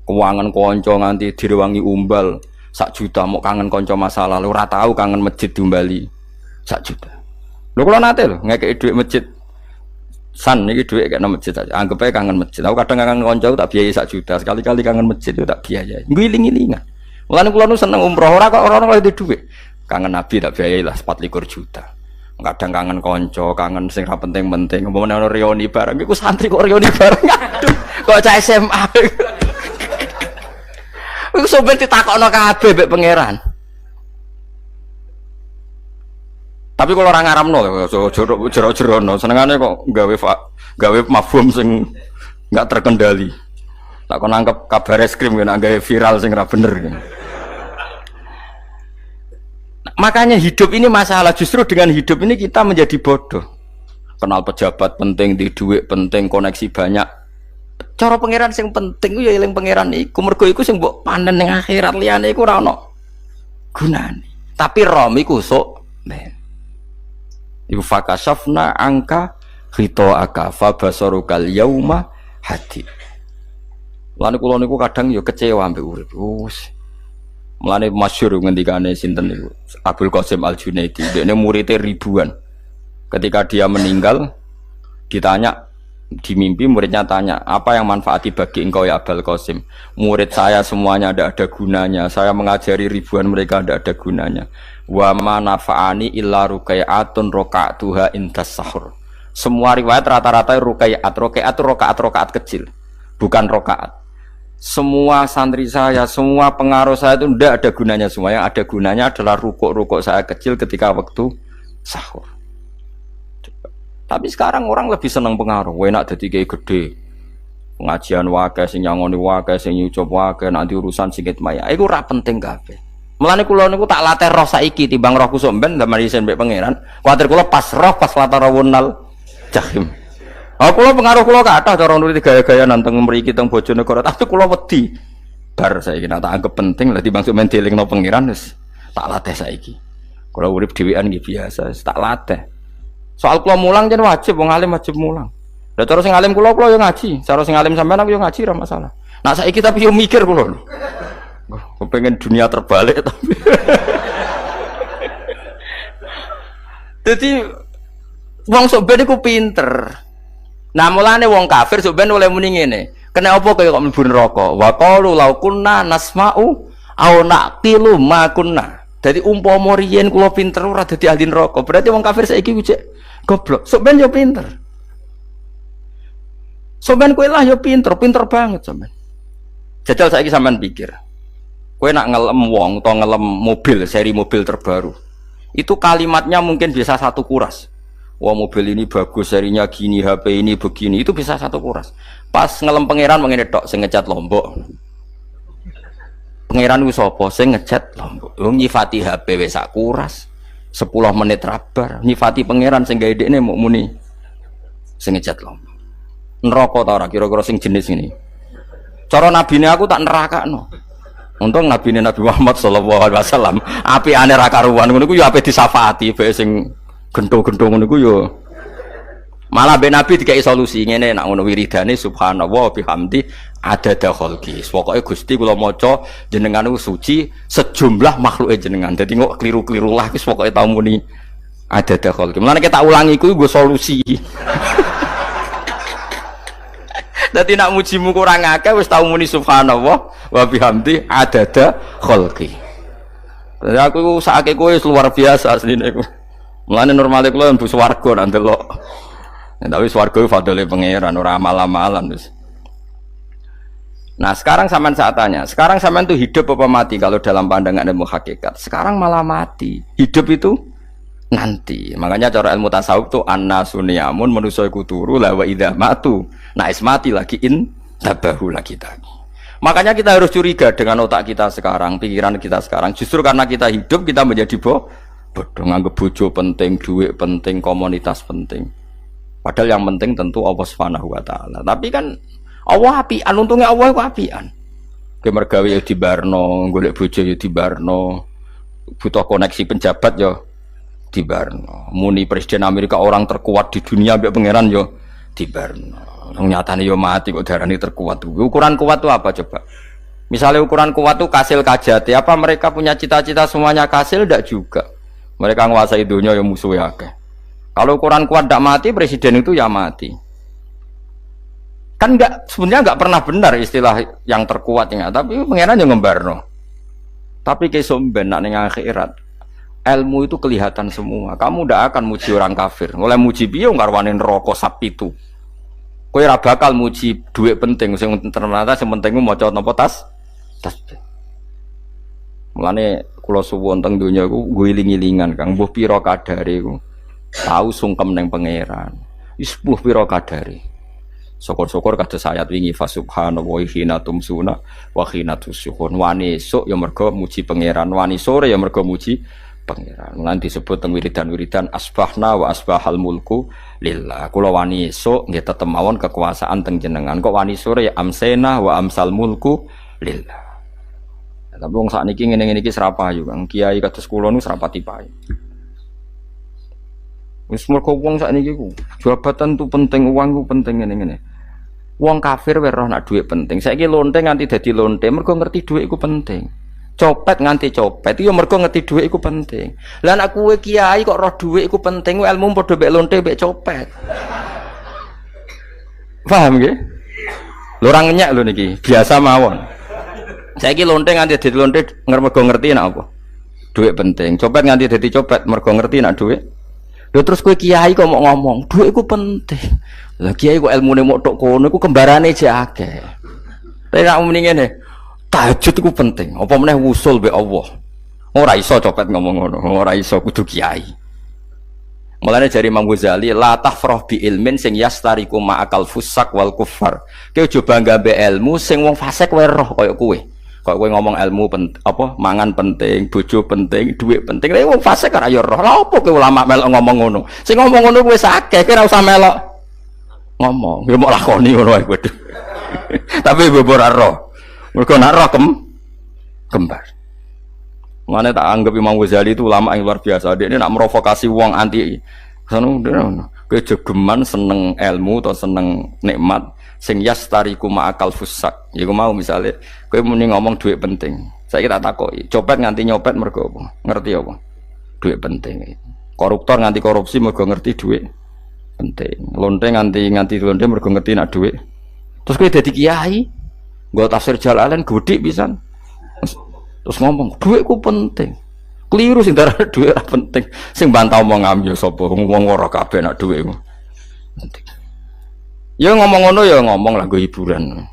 Keuangan kanca nganti direwangi umbal 1 juta mok kangen kanca masa lalu ora tahu kangen masjid diumbali 1 juta. Lho kula nate lho ngekeki dhuwit masjid. San iki dhuwit kena masjid aja. Anggap ae kangen masjid. Aku kadang kangen kanca tak biayai 1 juta. Sekali-kali kangen masjid itu tak biayai. Ngiling-ngilingan. Mulane kula nu seneng umroh ora kok ora oleh dhuwit. Kangen Nabi tak biayai lah 24 juta. Kadang kangen konco, kangen sing ra penting-penting. Umpamane ana reuni bareng iku santri kok reuni bareng. Aduh, kok cah SMA. Iku sampe ditakokno kabeh mek pangeran. Tapi kalau orang ngaramno jero-jerono senengane kok gawe mafhum sing enggak terkendali. Tak kon nangkep kabar eskrim kena gawe viral sing ra bener. Makanya hidup ini masalah, justru dengan hidup ini kita menjadi bodoh. kenal pejabat penting, di duit penting, koneksi banyak. Cara pangeran sing penting ku ya eling pangeran iku. Mergo iku sing mbok panen ning akhirat, liyane iku ora ono gunane. Tapi rom iku sok men. Iku fakasafna angka ghita'aka fa basarukal yauma hadid. Lan kula niku kadang ya kecewa mbek urip. Mulane masyhur ngendikane sinten niku Abdul Qasim Al-Junaidi, dekne muridé ribuan. Ketika dia meninggal ditanya di mimpi, muridnya tanya, apa yang manfaati bagi engkau ya Abdul Qasim? Murid saya semuanya tidak ada gunanya, saya mengajari ribuan mereka tidak ada gunanya. Wa ma nafa'ani illa rukai'atun roka'atuha indas sahur. Semua riwayat rata-rata rukai'at rokaat kecil, bukan rokaat. Semua santri saya, semua pengaruh saya itu tidak ada gunanya semua. Yang ada gunanya adalah rukuk saya kecil ketika waktu sahur. Tapi sekarang orang lebih senang pengaruh. Enak dadi kiai gede. Pengajian wae sing nyangoni wae sing nyucup wae nanti urusan singit maya. Iku ora penting kabeh. Mulane kula niku tak latih roh saiki timbang roh kusuk ben zaman isen mbek pangeran. Kuwatir kula pas roh pas latarawunal jahim. Oh, kula pengaruh kula kathah cara nuruti gaya-gaya nanteng mriki teng Bojonegoro, tapi kula wedi. Bar saiki nek tak anggap penting lah timbang men dielingno pangeran wis tak latih saiki. Kula urip dhewean nggih biasa, tak latih. Soal kula mulang jen wajib wong alim wajib mulang. Lah cara sing alim kula yo ngaji, cara sing alim sampean aku yo ngaji ora masalah. Nah saiki tapi yo mikir kula. Kepengen dunia terbalik tapi. Jadi wong sok ben iku pinter. Nah mulane wong kafir sok ben oleh muni ngene. Kena apa kaya kok mlebu neraka? Wa qalu law kunna nasma'u aw naqilu ma kunna. Dadi umpama riyen kula pinter ora dadi ahli neraka. Berarti wong kafir saiki ku cek goblok. Sok ben yo pinter. Sok ben kowe lah yo pinter banget sampean. Jajal saiki sampean pikir. Kowe nak ngelem wong utawa ngelem mobil, seri mobil terbaru. Itu kalimatnya mungkin bisa satu kuras. Wah mobil ini bagus, serinya gini, HP ini begini, itu bisa satu kuras. Pas ngelem pangeran mengene tok sing ngecat Lombok. Pangeran ku sapa sing ngecat Lombok? Wong nyifati HP wis sak kuras. 10 menit rabar. Nyifati pangeran sing gawe dekne muk muni sing ngecat Lombok. Neraka ta ora kira-kira sing jenis ini. Cara nabine aku tak nerakakno. Untung nabine Nabi Muhammad sallallahu alaihi wasallam apikane ra karuan ngono ku ya ape disafaati bae sing gento-gento ngono ku yo malah ben Nabi dikai solusi ngene nek ngono wiridane subhanallah bihamdi adada khalqi. Pokoke Gusti kula maca jenengan niku suci sejumlah makhluke jenengan. Dadi kok kliru-kliru lah wis pokoke tau muni adada khalqi. Mulane tak ulangi iku nggo solusi. Dadi nak mujimu kurang akeh wis tau muni subhanallah wa bihamdi adada khalqi. Dadi aku sakake kowe luar biasa asline iku. Mulane normale kula mlebu swarga nang delok. Tapi swarga fadhole pangeran ora amal-amalan wis. Nah, sekarang sampean saat tanya, sekarang sampean tuh hidup apa mati kalau dalam pandangan ilmu hakikat? Sekarang malah mati. Hidup itu nanti. Makanya cara ilmu tasawuf tuh annasuniyamun manusa iku turu la wa idza matu. Nah, es mati lagi tabahu lagi tadi. Makanya kita harus curiga dengan otak kita sekarang, pikiran kita sekarang. Justru karena kita hidup kita menjadi bodoh, nganggep bojo penting, duit penting, komunitas penting. Padahal yang penting tentu Allah Subhanahu wa taala. Tapi kan Allah apian, untungnya Allah itu apian. Ke mergawe ya dibarno, golek bojo ya dibarno. Butuh koneksi penjabat ya dibarno. Muni presiden Amerika orang terkuat di dunia mbek pangeran ya dibarno. Nyatane ya mati kok darani terkuat. Ukuran kuat itu apa coba? Misalnya ukuran kuat itu kasil kajati, apa mereka punya cita-cita semuanya kasil? Tidak juga. Mereka menguasai dunia yang musuhnya akeh. Kalau ukuran kuat tidak mati, presiden itu ya mati. Kan enggak, sebenarnya enggak pernah benar istilah yang terkuatnya, tapi pengenan yang ngembarno. Tapi kesomben nak ning akhirat, ilmu itu kelihatan semua. Kamu tidak akan muji orang kafir. Mulai muji piye ngarwani neraka sapi itu. Kowe ora bakal muji duit penting, sing ternyata sing penting maca napa tas. Mulane kula suwun teng donya iku guling-gilingan Kang mbuh pira kadare iku. Tahu sungkem ning pangeran. Wis mbuh pira kadare. Syukur-syukur kados ayat wingi fa subhanallahi hina tumsuna wa hina tusyuhun. Wani esuk ya mergo muji pangeran, wani sore ya mergo muji pangeran. Lan disebut teng wiridan-wiridan asbahna wa asbahal mulku lillah. Kula wani esuk nggih tetep mawon kekuasaan teng jenengan. Kok wani sore ya amsena wa amsal mulku lillah. Tapi wong sakniki ngene-ngene iki serapayu, Kang. Kiai kados kula nu serapati payu. Wis mergo wong sakniki ku jabatan tu penting, uang ku penting ngene-ngene. Wong kafir wae roh nak dhuwit penting. Saiki lonte nganti dadi lonte mergo ngerti dhuwit iku penting. Copet nganti copet itu ya mergo ngerti dhuwit iku penting. Lah nek kowe kiai kok roh dhuwit iku penting, ilmu padha mek lonte mek copet. Paham nggih? Lho ora ngenyek lho niki, biasa mawon. Saiki lonte nganti dadi lonte mergo ngerti nek apa? Dhuwit penting. Copet nganti dadi copet mergo ngerti nek dhuwit. Lho terus kowe kiai kok mau ngomong, dhuwit iku penting. Lah kiai kok ilmune mok tok kono iku kembarane jek akeh. Tapi nek muni ngene, tahajud itu penting. Apa meneh wusul be Allah. Ora iso copet ngomong ngono, ora iso kudu kiai. Mulane jari Imam Ghazali, la tafrah bi ilmin sing yastariku ma'akal fusak wal kufar. Kowe aja bangga be ilmu sing wong fasik wae roh kaya kowe. Kaya kowe ngomong ilmu apa mangan penting, bojo penting, dhuwit penting. Lah wong fasik ora ya roh. Lah opo kowe ulama melok ngomong ngono? Sing ngomong ngono wis akeh, kowe ora usah melok ngomong. Ya mok lakoni ngono wae kudu. Tapi bobor roh. Mereka nak roh kembar. Mana tak anggap Imam Ghazali itu ulama yang luar biasa. Dia ini nak merovokasi uang anti. Kejegeman seneng ilmu atau seneng nikmat. Sing yastariku ma'akal fusak. Ya aku mau misalnya, kowe muni ngomong duit penting. Saya kita takoki, copet nganti nyopet mergo apa? Ngerti apa? Duit penting. Koruptor nganti korupsi mergo ngerti duit penting. Lonte nganti lonte mergo ngerti nak duit. Terus kowe dadi kiai. Gua tafsir Jalalain gede pisan. Terus ngomong, duitku penting. Keliru sing darah duit ora penting. Sing bantah omong ambil sapa wong ora kabeh nak duitmu. Penting. Ya ngomong ngono ya ngomong lah go hiburan.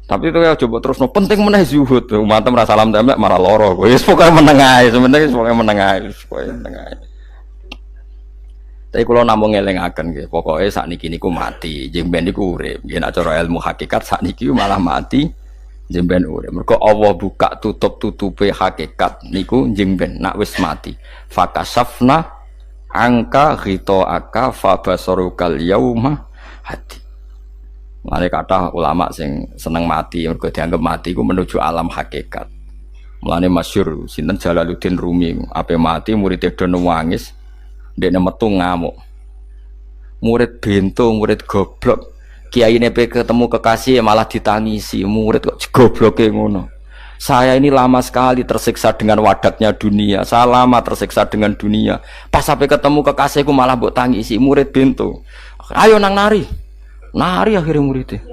Tapi itu ya coba terus no penting meneh zuhud. Umat merasa salam templek marah loro. Wis pokoke meneng ae, sementing pokoke meneng ae, pokoke meneng ae. Tapi kalau namung ngelingaken nggih, pokoke sakniki niku mati, jemben niku urip. Nggih nek cara ilmu hakikat sakniki malah mati, jemben urip. Mergo Allah buka tutup-tutupe hakikat niku jemben nak wis mati. Fakasafna angka ghitaaka fabasarukal yauma hadi. Mane kathah ulama sing seneng mati mergo dianggap mati iku menuju alam hakikat. Mulane masyhur sinten Jalaluddin Rumi, ape mati murid do nangis. Dekne metu ngamuk. Murid bento, murid goblok. Kiai nepe ketemu kekasih malah ditangisi. Murid kok gobloke ngono. Saya ini lama sekali tersiksa dengan wadatnya dunia. Saya lama tersiksa dengan dunia. Pas sampai ketemu kekasihku malah mbok tangisi. Murid bento. Ayo nang nari. Nari akhirnya muridnya.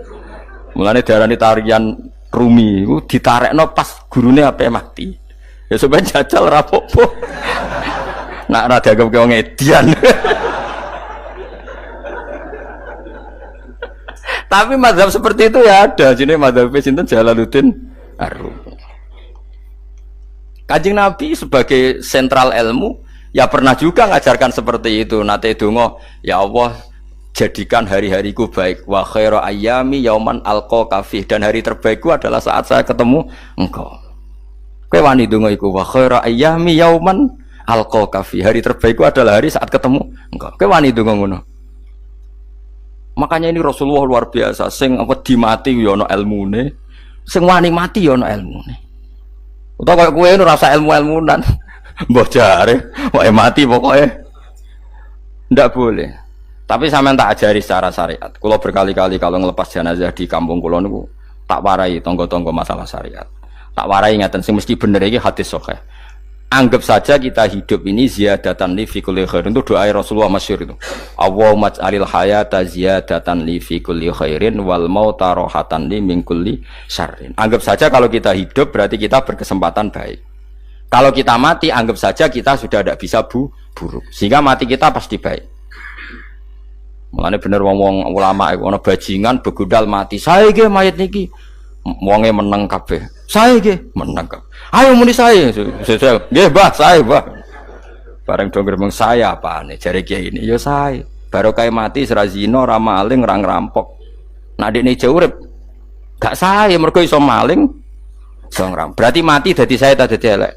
Mulane diarani tarian Rumi. Ditarekno pas gurune ape mati. Ya sampeyan jajal rapopo. Nak ra dianggap wong edian. Tapi mazhab seperti itu ya ada. Jenenge mazhab sinten Jalaluddin Ar-Rumi. Kanjeng Nabi sebagai sentral ilmu ya pernah juga ngajarkan seperti itu. Nate donga, ya Allah jadikan hari-hariku baik. Wa khairu ayyami yauman alqa kafih, dan hari terbaikku adalah saat saya ketemu engkau. Kowe wani donga iku wa khairu ayyami yauman alqa kafi, hari terbaikku adalah hari saat ketemu engkau. Kowe wani ndonga ngono. Makanya ini Rasulullah luar biasa, sing apa dimati ya ana ilmune, sing wani mati ya ana ilmune. Utawa kowe ora rasa ilmu-ilmunan. Mbah jare, wae mati pokoke. Ndak boleh. Tapi sampean tak ajari secara syariat. Kula berkali-kali kalau ngelepas jenazah di kampung kula niku tak warai tangga-tangga masalah syariat. Tak warai ngaten sing mesti bener iki hadis sahih. Anggap saja kita hidup ini ziyadatan li fi kulli khairin, itu doa Rasulullah masyhur itu. Allahumma ij'alil hayata ziyadatan li fi kulli khairin wal mauta rahatan li min kulli syarrin. Anggap saja kalau kita hidup berarti kita berkesempatan baik. Kalau kita mati anggap saja kita sudah tidak bisa buruk. Sehingga mati kita pasti baik. Mulane bener wong-wong ulama iku ana bajingan begudal mati. Saya ge mayit niki wonge meneng kabeh. Saya nggih menang. Ayo muni saya. Nggih, Mbah, saya, Mbah. Bareng dong gremeng saya apane jare kiai ini. Ya saya. Barokah mati ora zina, ora maling, ora ngerampok. Nek dekne jauh urip gak saya mergo iso maling, iso ngerampok. Berarti mati dadi saya ta dadi elek.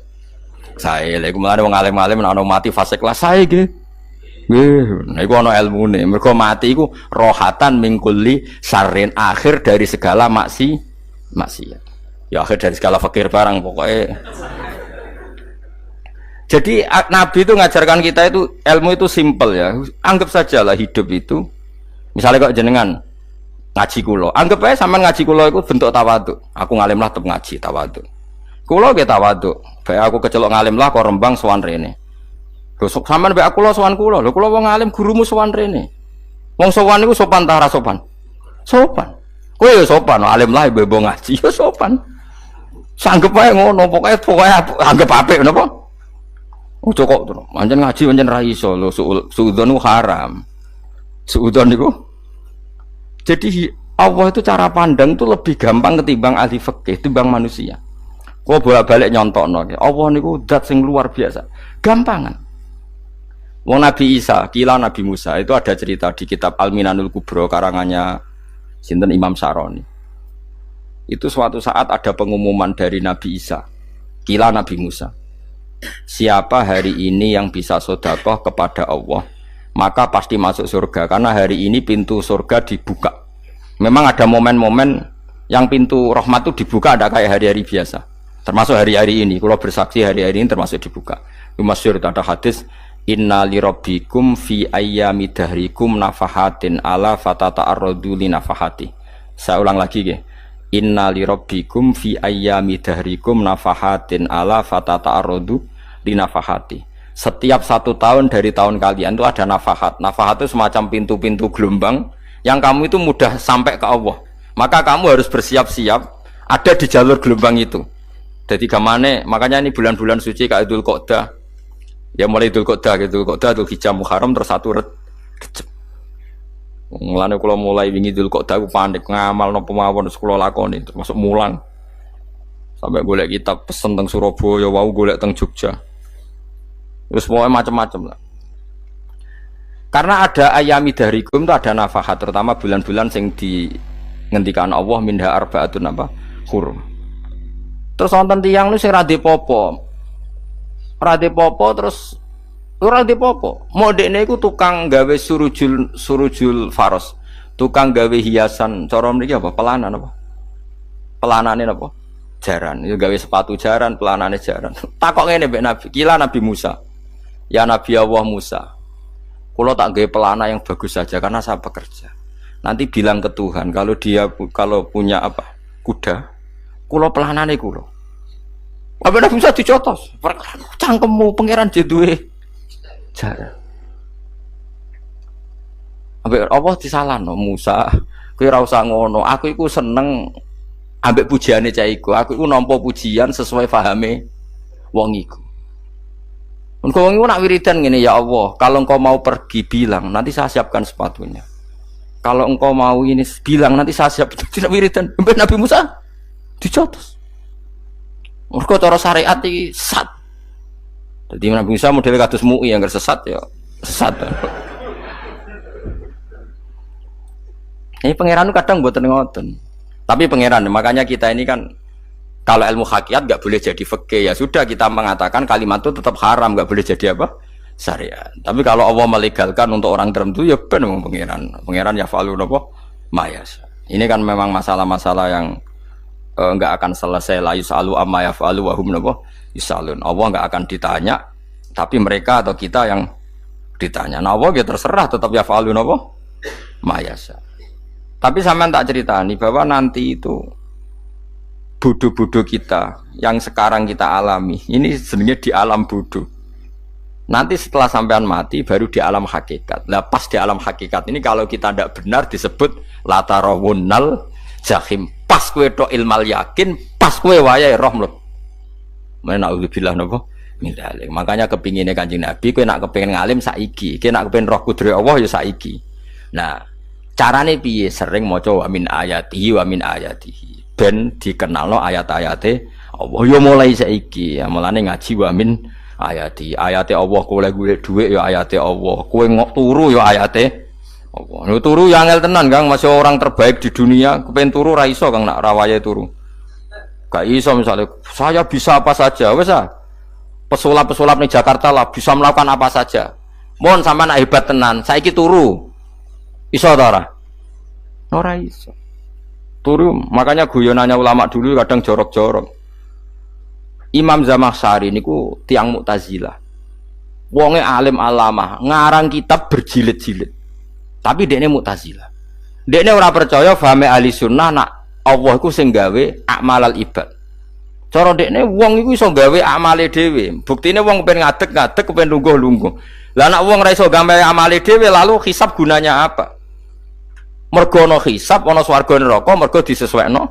Sae lha iku mulane wong alim-alim nek ana mati fase kelas sae nggih. Nggih, niku ana ilmune. Mergo mati iku rohatan mingkuli sarin akhir dari segala maksiat. Ya akhir dari segala fakir barang pokoknya. Jadi Nabi itu ngajarkan kita itu ilmu itu simpel ya. Anggap saja lah hidup itu. Misalnya kok jenengan ngaji kulo, anggap aja sampean ngaji kulo itu bentuk tawaduk. Aku ngalim lah tetep ngaji tawaduk. Kulo ge tawaduk. Bae aku kecelok ngalim lah kok rembang sowan rene. Lho sampean bae aku lo sowan kulo. Lho kulo wong ngalim gurumu sowan rene. Wong sowan niku sopan ta ora sopan? Sopan. Kowe ya sopan, alim lah ibu ngaji ya sopan. Sanggep ae ngono, pokoke anggap apik napa? Ojo kok to. Pancen ngaji pancen ra iso lho, suudzon haram. Suudzon niku. Jadi Allah itu cara pandang itu lebih gampang ketimbang ahli fikih, ketimbang manusia. Kok bolak-balik nyontokno. Allah niku zat sing luar biasa. Gampangan. Wong Nabi Isa, kila Nabi Musa itu ada cerita di kitab Al-Minanul Kubro karangannya sinten Imam Saroni. Itu suatu saat ada pengumuman dari Nabi Isa, kila Nabi Musa. Siapa hari ini yang bisa sedekah kepada Allah, maka pasti masuk surga karena hari ini pintu surga dibuka. Memang ada momen-momen yang pintu rahmat itu dibuka, ada kayak hari-hari biasa. Termasuk hari-hari ini, kalau bersaksi hari-hari ini termasuk dibuka. Masyhur ada hadis, inna li rabbikum fi ayyami dahrikum nafahatin ala fatata'arradu li nafahati. Saya ulang lagi ya. Inna li rabbikum fi ayyami dahrikum nafahatin ala fatata'arradu li nafahati. Setiap 1 tahun dari tahun kalian itu ada nafahat. Nafahat itu semacam pintu-pintu gelombang yang kamu itu mudah sampai ke Allah. Maka kamu harus bersiap-siap ada di jalur gelombang itu. Jadi gamane, makanya ini bulan-bulan suci kayak Dzul Qa'dah. Ya mulai Dzul Qa'dah, Dzul Hijjah Muharram terus 1 Rejab. Mulane kula mulai wingi Dzul Qa'dah aku panik ngamal napa mawon terus kula lakoni termasuk mulang. Sampai golek kitab pesen teng Surabaya, wau golek teng Jogja. Terus pokoknya macam-macam lah. Karena ada ayami dahrikum itu ada nafahat, terutama bulan-bulan sing di ngendikan Allah minha arbaatun apa hurum. Terus wonten tiyang lu sing ra dipopo. Ra dipopo terus ora dipopo. Modekne iku tukang gawe surujul faros. Tukang gawe hiasan, cara mriki apa? Pelanan apa? Pelanane apa? Jaran. Itu gawe sepatu jaran, pelanane jaran. Takok ngene mbek Nabi, kila Nabi Musa. Ya Nabi Allah Musa. Kulo tak gawe pelana yang bagus saja karena saya bekerja. Nanti bilang ke Tuhan kalau punya apa? Kuda. Kulo pelanane kulo. Apa Nabi Musa dicotos? Cangkemmu pangeran duwe jaran. Ambek Allah disalahno Musa, kowe ora usah ngono. Aku iku seneng ambek pujiane cah iku. Aku iku nampa pujian sesuai pahame wong iku. Engko wong iku nak wiridan ngene, ya Allah, kalau engkau mau pergi bilang, nanti saya siapkan sepatunya. Kalau engkau mau ini bilang, nanti saya siap. Tidak wiridan. Ambek Nabi Musa dicotos. Mergo cara syariat iki sesat. Jadi Nabi Musa model kados MUI yang sesat ya sesat. Ini pangeran kadang buatan ngoten. Tapi pangeran, makanya kita ini kan kalau ilmu hakikat nggak boleh jadi fikih, ya sudah kita mengatakan kalimat itu tetap haram, nggak boleh jadi apa syariat. Tapi kalau Allah melegalkan untuk orang tertentu ya benar pangeran ya falu apa mayas. Ini kan memang masalah-masalah yang nggak akan selesai, la yusalu amma yafalu wa hum yusalun. Allah nggak akan ditanya, tapi mereka atau kita yang ditanya. Nah Allah ya terserah tetap yafalu mayasa. Tapi sampean tak ceritani bahwa nanti itu bodoh-bodoh kita yang sekarang kita alami ini sebenarnya di alam bodoh. Nanti setelah sampean mati baru di alam hakikat. Lah pas di alam hakikat ini kalau kita tidak benar disebut latarawunnal jahim. Pas kue tok ilmal yakin, pas kue wayai roh mleb. Mana naudzubillah napa? Mindalik. Makanya kepinginnya Kanjeng Nabi, kue nak kepingin ngalim saiki, kue nak kepingin roh kudri Allah ya saiki. Nah, carane piye? Sering maca wa min ayatihi wa min ayatihi. Ben dikenalno ayat-ayate Allah. Ya mulai saiki, ya mulane ngaji wa min ayati. Ayate Allah golek dhuwit ya ayate Allah. Kowe turu ya ayate Allah. Lu turu yang angel tenan Kang, masih orang terbaik di dunia, kepen turu ra iso Kang nak rawaye turu. Gak iso misalnya saya bisa apa saja, wes ah. pesulap-pesulap ning Jakarta lah bisa melakukan apa saja. Mohon sampean nak hebat tenan, saiki turu. Iso ta ora? Ora iso. Turu, makanya guyonannya ulama dulu kadang jorok-jorok. Imam Zamakhsyari niku tiang Mu'tazilah. Wonge alim alamah, ngarang kitab berjilid-jilid. Tapi dekne Mu'tazilah. Dekne ora percaya fahame ahli sunnah nak Allah iku sing gawe akmalal ibad. Cara dekne wong iku iso gawe amale dhewe. Buktine wong pengen ngadeg-ngadeg, pengen lungguh-lungguh. Lah nek wong ora iso gawe amale dhewe lalu hisab gunanya apa? Mergo ana hisab, ana swarga neraka, mergo disesuaikno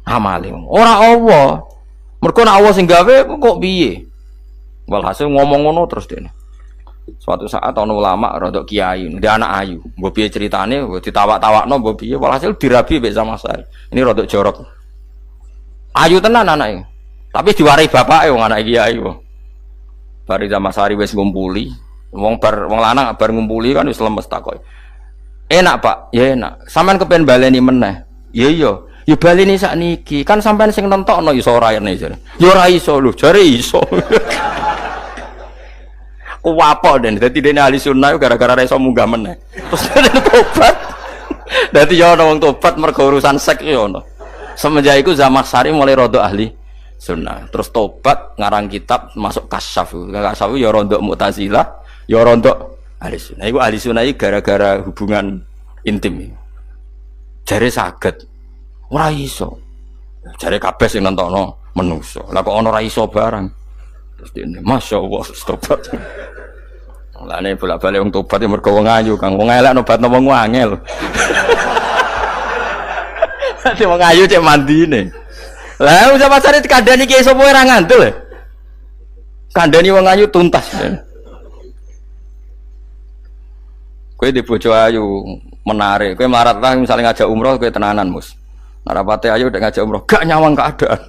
amale. Ora Allah. Mergo nek Allah sing gawe kok piye? Walhasil ngomong ngono terus dene. Suatu saat ana ulama rodok kiai, dia anak ayu. Mbok piye critane, ditawak-tawakno mbok piye, walhasil dirabi mek Zamakhsyari. Ini rodok jorok. Ayu tenan anake. Tapi diwarai bapake wong anak kiai kok. Bar Zamakhsyari wis ngumpuli, wong lanang bar ngumpuli kan wis lemes takoki. Enak Pak, ya enak. Sampean kepen baleni meneh. Ya iya. Ya baleni sakniki. Kan sampean sing nentokno iso ora ene jare. Ya ora iso lho, jare iso. Kuwapok den. Dadi dene ahli sunnah gara-gara ora iso munggah meneh. Terus tobat. Dadi ya ana wong tobat mergo urusan seks ya ana. Semenjak iku Zamakhsyari mulai rada ahli sunnah. Terus tobat ngarang kitab masuk kasyaf. Kasyaf ya rada Mu'tazilah, ya rada ahli sunnah. Iku ahli sunnah iki gara-gara hubungan intim. Jare saged. Ora iso. Jare kabeh sing nentokno menungso. Lah kok ana ora iso barang. Terus dene masyaallah tobat. Lane bolak-balik wong tobat ya mergo wong ayu, Kang. Wong elek nobatno wong angel. Dadi wong ayu cek mandine. Lah usah pasare kandhani ki sapa ora ngandel. Kandhani wong ayu tuntas. Kowe di bojo ayu menarik, kowe melarat lah misalnya ngajak umroh kowe tenanan mus. Narapate ayu udah ngajak umroh, gak nyawang keadaan.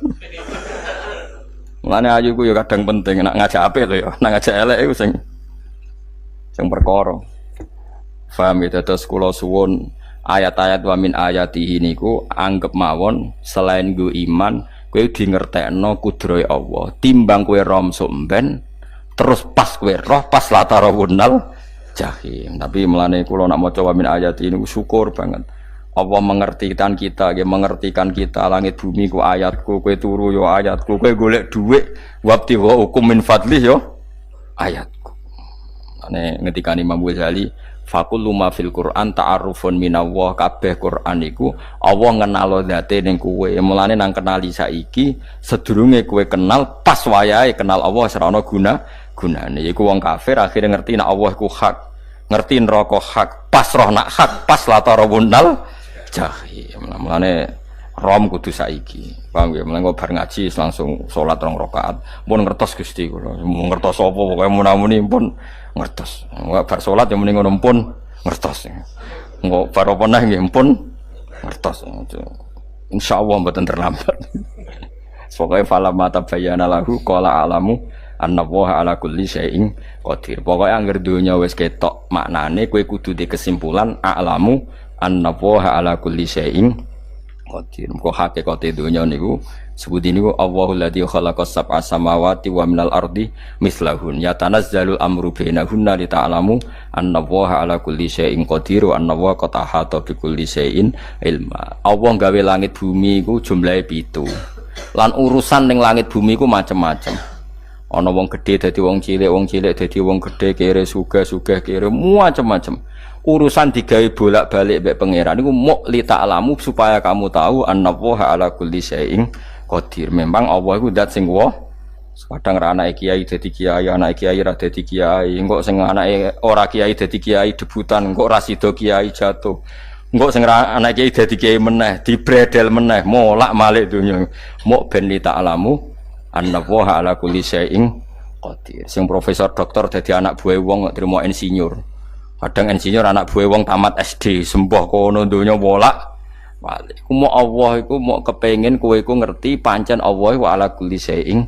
Mulane ayu ku ya kadang penting, nak ngajak apik lho ya, nak ngajak elek iku sing perkara. Paham ya, terus kula suwun ayat-ayat wa min ayatihi niku anggap mawon selain go iman, kowe di ngertekno kudrohe Allah. Timbang kowe romsuk mben terus pas kowe roh pas latarawunal jahim. Tapi melane kula nak maca wa min ayatihi niku syukur banget. Allah mengertikan kita, mengertikan kita langit bumi ku ayatku, kowe turu yo ayatku, kowe golek dhuwit wabti wa hukum min fadlih yo ayatku. Ane ngendikan Imam Ghazali, faqullu ma fil Qur'an ta'arufun minallah, kabeh Qur'an iku Allah ngenalo zate ning kowe. Mulane nang kenali saiki sedurunge kowe kenal pas wayahe kenal Allah ora ana gunane. Iku wong kafir akhire ngerti nek Allah iku hak, ngerti neraka hak, pas roh nak hak, pas latarawunal jahim. Mulane rom kudu saiki. Paham ya? Mulane bar ngaji langsung salat 2 rakaat. Mun ngertos Gusti kula. Mun ngertos apa pokoke munamuni pun ngertos. Enggak bar salat ya muni ngono pun ngertos. Engko bar apa neh nggih pun ngertos. Insyaallah mboten terlambat. Pokoke fala mata bayana lahu qala alamu annallaha ala kulli syai'in qadir. Pokoke anggere donya wis ketok maknane kowe kudu di kesimpulan alamu annallaha ala kulli syai'in qadir. Kok hakikate donya niku sebuti niku Allahul ladzi khalaqas sab'a samawati wa minal ardi mislahun yatanazzalul amru bainahunna li ta'lamu annallaha ala kulli syai'in qadir wa annallaha qad ahata bi kulli syai'in ilma. Allah gawe langit bumi iku jumlahe 7. Lan urusan ning langit bumi iku macam-macam. Ana wong gedhe dadi wong cilik dadi wong gedhe, kere sugih kere macam-macam. Urusan digawe bolak-balik mbek pangeran niku muk li ta'lamu supaya kamu tahu annallaha ala kulli syai'in qadir. Memang Allah iku zat sing wa. Kadang ra anake kiai dadi kiai, anake kiai ra dadi kiai, engko sing anake ora kiai dadi kiai debutan, engko ra sida kiai jatuh. Engko sing anake kiai dadi kiai meneh, dibredel meneh, molak-malik donya. Muk ben li ta'lamu annallaha ala kulli syai'in qadir. Sing profesor doktor dadi anak buah wong kok trimo insinyur. Kadang insinyur anak buah wong tamat SD, sembah kono donya bolak-balik. Iku mau Allah iku mau kepengin kowe iku ngerti pancen Allah wa ala kulli syai'in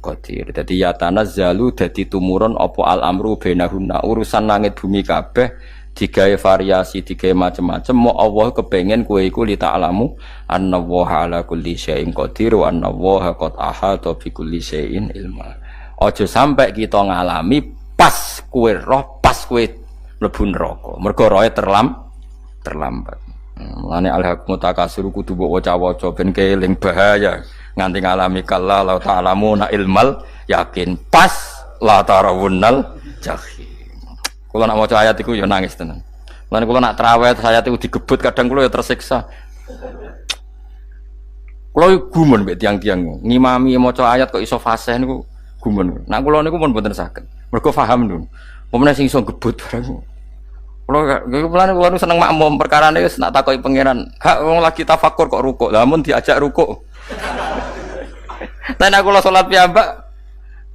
qadir. Dadi ya tanazzalu dadi tumurun apa al amru bainahunna. Urusan langit bumi kabeh digawe variasi, digawe macam-macam. Mau Allah kepengin kowe iku li ta'lamu annallaha ala kulli syai'in qadir wa annallaha qad ahata bi kulli syai'in ilma. Aja sampai kita ngalami pas kowe roh, pas kowe mlebu neraka. Mergo roe terlambat. Mulane al-haqmu takasur kudu mbok waca-waca ben keling bahaya nganti ngalami kalla la ta'lamuna ilmal yakin pas la tarawunnal jahim. Kula nak maca ayat iku ya nangis tenan. Mulane kula nak traweh ayat iku digebut kadang kula ya tersiksa. Kula gumun mbek tiang-tiang ngimami maca ayat kok iso fasih niku gumun. Nak kula niku pun mboten saged. Mergo paham lho. Pemene sing iso gebut barang. Kula nu seneng makmum perkarane wis nak takoki pangeran. Hak wong lagi tafakur kok rukuk. Lah mun diajak rukuk. Tapi kula salat piyambak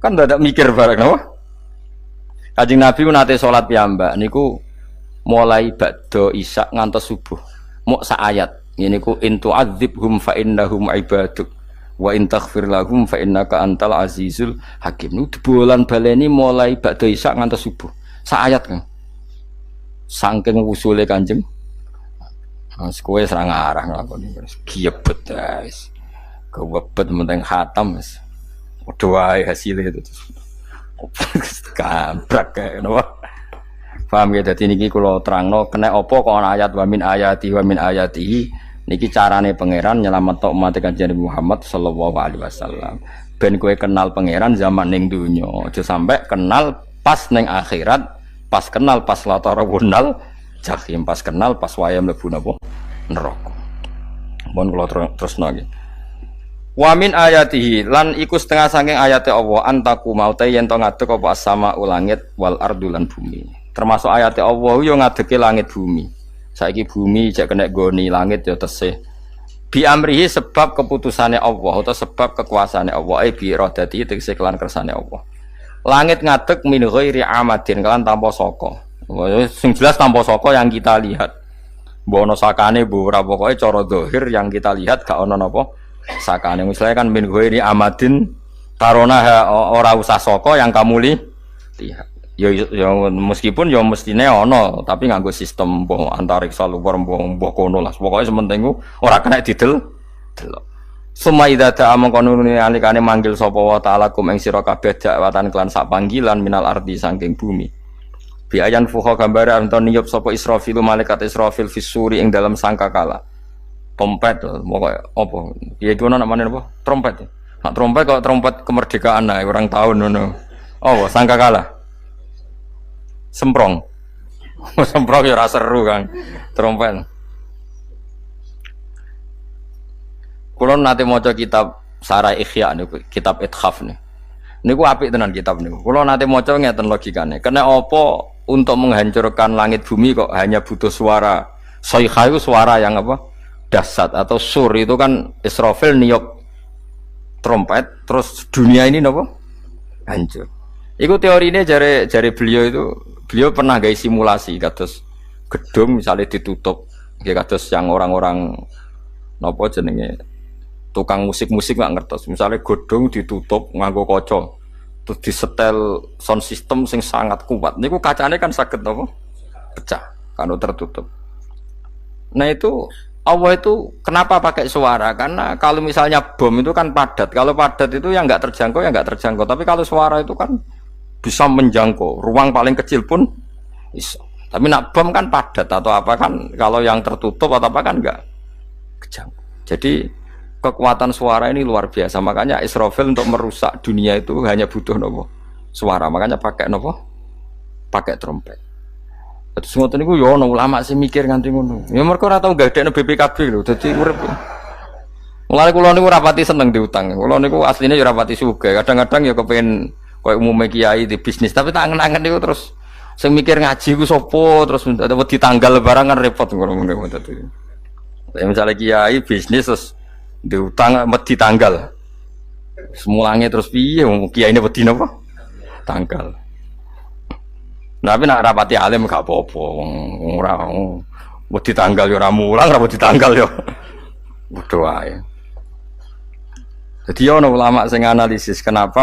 kan ndak mikir bareng napa? Kanjeng Nabi nate salat piyambak niku mulai ba'da isya ngantos subuh. Mok sak ayat. Ngene niku in tu'adzibhum fa innahum ibaduk wa in taghfir lahum fa innaka antal azizul hakim. Niku dibolan baleni mulai ba'da isya ngantos subuh. Sak ayat kan. Saking usule Kanjeng Mas kowe serang arah nglakoni giebet guys. Kewebet menteng khatam wis. Padha wae hasile itu. Kabrak kae napa. Paham ya dadi niki kula terangno kena apa kok ana ayat wa min ayatihi niki carane pangeran nyelametno umat Kanjeng Muhammad sallallahu alaihi wasallam. Ben kowe kenal pangeran zaman ning donya, aja sampai kenal pas ning akhirat. Pas kenal pas latarawunal jahim, pas kenal pas wayam mlebu napa neraka. Mun kula terusno nggih. Wa min ayatihi lan iku setengah saking ayate Allah antaku maute yen to ngadeg apa sama ulangit wal ardu lan bumi. Termasuk ayate Allah yo ngadege langit bumi. Saiki bumi jek kena goni langit yo tesih. Bi amrihi sebab keputusane Allah atau sebab kekuasaane Allah bi iradati tegese kelan kersane Allah. Langit ngadeg min ghairi amadin kelan tanpa saka. Sing jelas tanpa saka yang kita lihat. Mbok ana sakane mbok ora pokoke cara zahir yang kita lihat gak ana napa sakane. Misalnya kan min ghairi amadin tarona ora usah saka yang kamu lihat. Ya meskipun ya mestine ana tapi nganggo sistem mbok antariksa luar mbok kono lah. Pokoke sementing ora kena didel delok. Suma idza ta'a mangkonune alikane manggil sapa wa ta'ala kum ing sira kabeh dakwatan kelan sak panggilan minal ardi saking bumi. Bi ayan fuha gambare anton niyup sapa Israfil malaikat Israfil fisuri ing dalam sangkakala. Trompet pokoke apa? Ya iku ana namane apa? Trompet. Nak trompet kok trompet kemerdekaan ae orang tahun ngono. Oh, sangkakala. Semprong. Semprong ya ora seru kan. Trompet. Kulo nate maca kitab Sarah Ikhya niku, kitab Ithaf niku. Niku apik tenan kitab niku. Kulo nate maca ngeten logikane. Kena apa untuk menghancurkan langit bumi kok hanya butuh suara. Sayha itu suara yang apa? Dahsyat atau sur itu kan Israfil niup trompet terus dunia ini napa? Hancur. Iku teorine jare beliau pernah gawe simulasi kados gedung misalnya ditutup nggih kados yang orang-orang napa jenenge tukang musik-musik nggak ngertos. Misalnya godong ditutup nganggo kaca, terus disetel sound system sing sangat kuat. Niku kacane kan saged napa? Pecah kalau tertutup. Nah itu Allah itu kenapa pakai suara? Karena kalau misalnya bom itu kan padat. Kalau padat itu yang nggak terjangkau ya nggak terjangkau. Tapi kalau suara itu kan bisa menjangkau. Ruang paling kecil pun bisa. Tapi nak bom kan padat atau apa kan? Kalau yang tertutup atau apa kan nggak kejangkau. Jadi kekuatan suara ini luar biasa. Makanya Israfil untuk merusak dunia itu hanya butuh nopo suara. Makanya pakai nopo, pakai trompet. Terus ngoten niku yo ono ulama sing mikir nganti ngono. Ya mergo ora tau gagdekno BPKB lho. Dadi urip. Mulane kula niku rapati seneng diutang. Kula niku asline yo rapati sugih. Kadang-kadang ya kepengin koyo umume kiai di bisnis, tapi tak angen-angen niku terus sing mikir ngaji ku sapa terus wedi tanggal barang kan repot ngono dadi. Misalnya kiai bisnis terus diutang wedi tanggal. Semulange terus piye wong kiyaine wedi napa? Tanggal. Nah, tapi nak rapati alim gak apa-apa wong ora wedi tanggal ya ora mulang, ora wedi tanggal ya. Padha wae. Jadi ono ulama sing analisis kenapa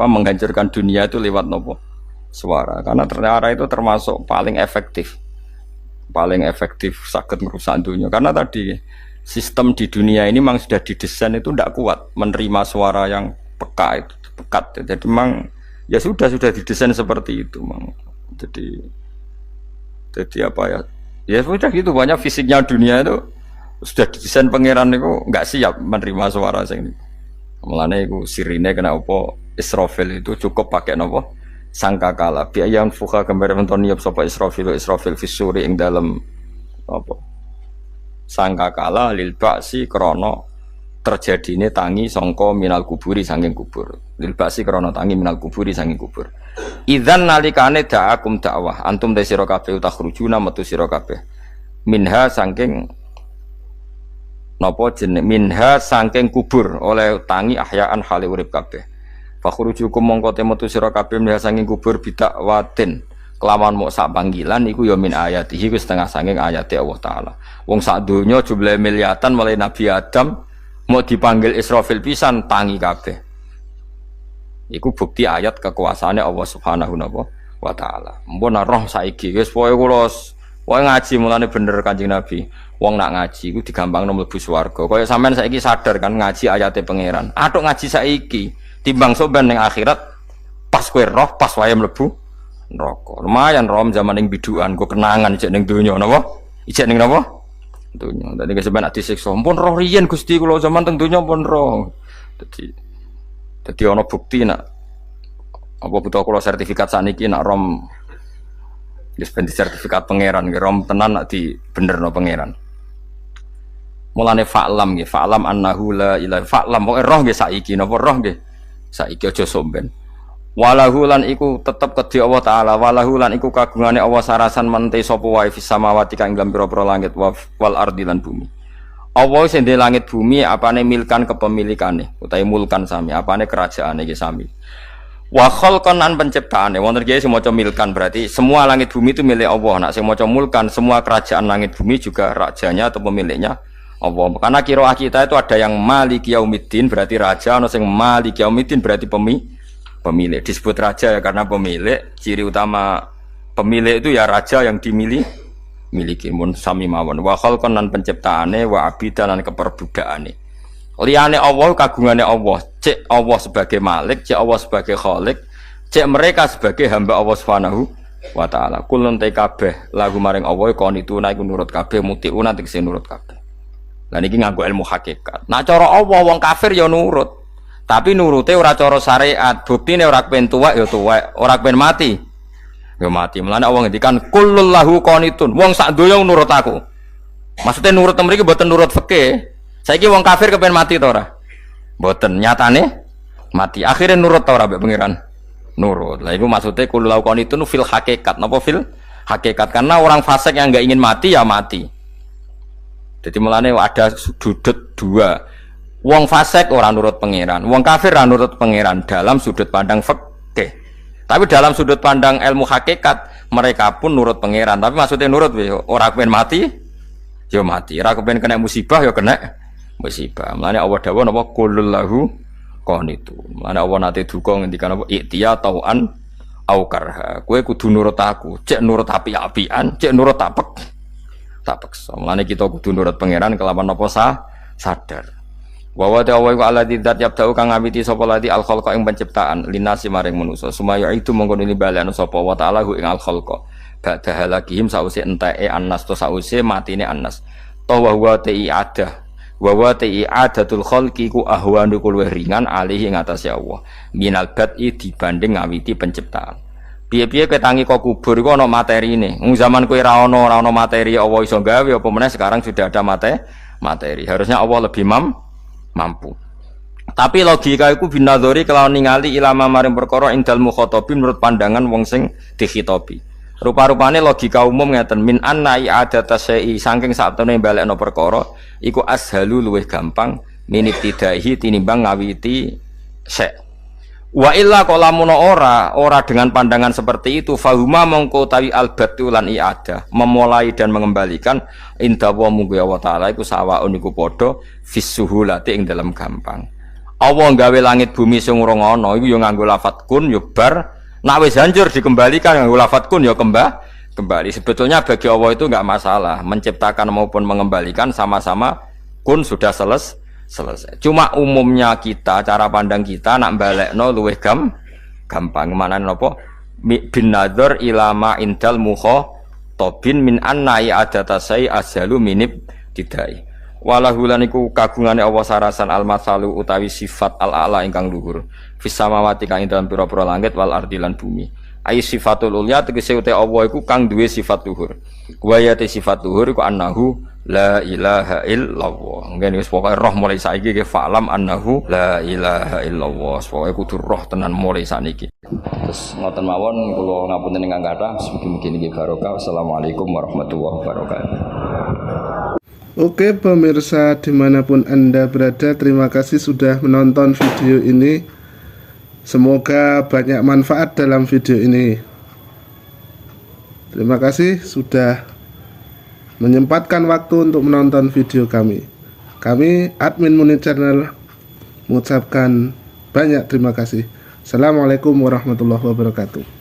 menghancurkan dunia itu lewat nopo? Suara. Karena ternyata itu termasuk paling efektif. Paling efektif sakit merusak dunia. Karena tadi sistem di dunia ini memang sudah didesain itu tidak kuat menerima suara yang peka itu. pekat. Jadi memang ya sudah didesain seperti itu, memang. Jadi apa ya? Ya sudah gitu, banyak fisiknya dunia itu sudah didesain pangeran itu nggak siap menerima suara sing. Mulane iku sirine kena apa Israfil itu cukup pakai napa sangkakala biayan fuka gambar menton niup sapa Israfil fisuri ing dalam apa sangkakala lil ba'si krana terjadine tangi sangka minal kuburi saking kubur lil ba'si krana tangi minal kuburi saking kubur idzan nalikane da'akum dakwah antum te sira kabeh takhrujuna metu sira kabeh minha saking napa jeneng minha saking kubur oleh tangi ahyaan hale urip kabeh fakhrujukum mongko te metu sira kabeh minha saking kubur bidak watin kelawan mok sak panggilan iku ya min ayatihi wis setengah saking ayate Allah taala wong sak donya jumlah miliatan mulai Nabi Adam mau dipanggil Israfil pisan tangi kabeh iku bukti ayat kekuasaane Allah Subhanahu wa taala mbon roh saiki wis pokoke kula wae ngaji mulane bener Kanjeng Nabi wong nak ngaji iku digampangno mlebu swarga. Kaya sampean saiki sadar kan ngaji ayate pangeran. Atuk ngaji saiki timbang soben ning akhirat pas kowe roh pas wae mlebu neraka. Lumayan rom zaman ning bidukan go kenangan ijek ning donya napa? Ijek ning napa? Donya. Dadi sampean ati siksa. Pun roh riyen Gusti kula zaman teng donya pun roh. Dadi ana bukti nak apa butuh kula sertifikat saniki nak rom wis ben sertifikat pangeran rom tenan nak di benerno pangeran. Mulane fa'lam nggih, fa'lam annahu la ilaha fa'lam pokoke roh nggih saiki napa roh nggih. Saiki aja somben. Walahu lan iku tetep kedhi Allah taala, walahu lan iku kagungane Allah sarasan mente sapa wae fis samawati kang ing pira-pira langit wal ardi lan bumi. Allah sing ndek langit bumi apane milkan kepemilikane utawi mulkan sami, apane kerajaane iki sami. Wa khalqan an penciptaane wonten kiye sing maca milkan berarti semua langit bumi itu milik Allah. Nak sing maca mulkan semua kerajaan langit bumi juga rajanya atau pemiliknya Allah. Karena qiraah kita itu ada yang Maliki Yaumiddin berarti raja, ana sing Maliki Yaumiddin berarti pemilik. Disebut raja ya karena pemilik. Ciri utama pemilik itu ya raja yang dimiliki mun sami mawon. Wa khalqan lan penciptaane wa abidan lan keperbudakane. Liyane Allah kagungane Allah. Cek Allah sebagai Malik, cek Allah sebagai Khalik, cek mereka sebagai hamba Allah Subhanahu wa taala. Kulun te kabeh lagu maring Allah konituna iku nurut kabeh mutiuna tegese nurut kabeh. Lah niki nganggo ilmu hakikat. Nah cara Allah wong kafir ya nurut. Tapi nurute ora cara syariat. Buktine ora kepen tuwek ya tuwek, ora kepen mati. Ya mati. Mulane Allah ngendikan kullul lahu qanitun. Wong sak donya nurut aku. Maksudnya nurut mriki mboten nurut fikih. Saiki wong kafir kepen mati ta ora? Mboten, nyatane mati. Akhirnya nurut ta ora mbek pangeran? Nurut. Lah iku maksudnya kullul lahu qanitun fil hakikat. Napa fil hakikat? Karena orang fasik yang enggak ingin mati ya mati. Jadi mulane ada sudut dua. Wong fasik orang nurut pangeran, wong kafir ora nurut pangeran dalam sudut pandang fikih. Tapi dalam sudut pandang ilmu hakikat mereka pun nurut pangeran. Tapi maksudnya nurut ora kepen mati, ya mati. Ora kepen kena musibah ya kena musibah. Mulane Allah dawuh napa qulul lahu qanitun. Mulane Allah nate duka ngendikan apa iktiya tauan au karha. Kowe kudu nurut aku, cek nurut api-apian, cek nurut tak paksa. Mulane kita kudu nurut pangeran kelawan apa sadar. Wa wa ta'ala wa alladzi dzat yabda'u kang ngawiti sapa lati al khalqa ing penciptaan linasi maring manusa. Sumaya itu mongko ini balane sapa wa ta'ala ing al khalqa. Ba'da halakihim sause enteke annas to sause matine annas. To wa huwa ta'iadah. Wa wa ta'iadatul khalqi ku ahwanu luwih ringan alih ing atase Allah. Minal bad'i dibanding ngawiti penciptaan. Piye-piye ketangi kok kubur iku ana materine. Zaman kowe ra ana materi Allah iso gawe apa meneh sekarang sudah ada materi. Harusnya Allah lebih mampu. Tapi logika iku binadzori kelawan ningali ilama maring perkara indal mukhatabin menurut pandangan wong sing dikhitobi. Rupa-rupane logika umum ngeten min anna i'adata syai'i saking satune balekno perkara iku ashalu luwih gampang minibtidaihi tinimbang ngawiti syai'. Wa illa qalamun ora dengan pandangan seperti itu fahuma mongko tawi albatu lan i'adah memulai dan mengembalikan inda wa munggu Allah taala iku sawaun iku padha fisuhulati ing dalam gampang. Allah gawe langit bumi sing urung ana iku ya nganggo lafat kun ya bar nek wis hancur dikembalikan nganggo lafat kun ya kembali. Sebetulnya bagi Allah itu enggak masalah menciptakan maupun mengembalikan sama-sama kun sudah selesai. Cuma umumnya kita, cara pandang kita nak balekno luwih gampang. Manane napa? Bin nadzar ilama indal mukhatabin min anna i'adatasai azalu minib didai. Walahulan iku kagungane Allah sarasan al-masalu utawi sifat al-a'la ingkang luhur. Fis samawati kang ing dalem pira-pira langit wal ardi lan bumi. Ai sifatul ulya tegese uta Allah iku kang duwe sifat luhur. Wa ya sifat luhur iku annahu la ilaha illallah. Ngene wis pokoke roh mulai saiki ke falam annahu la ilaha illallah. Pokoke kudu roh tenan mulai saniki. Terus ngoten mawon kula ngapunten ingkang kathah mugi-mugi niki barokah. Assalamualaikum warahmatullahi wabarakatuh. Oke pemirsa dimanapun Anda berada, terima kasih sudah menonton video ini. Semoga banyak manfaat dalam video ini. Terima kasih sudah menyempatkan waktu untuk menonton video kami. Kami admin Munir Channel mengucapkan banyak terima kasih. Assalamualaikum warahmatullahi wabarakatuh.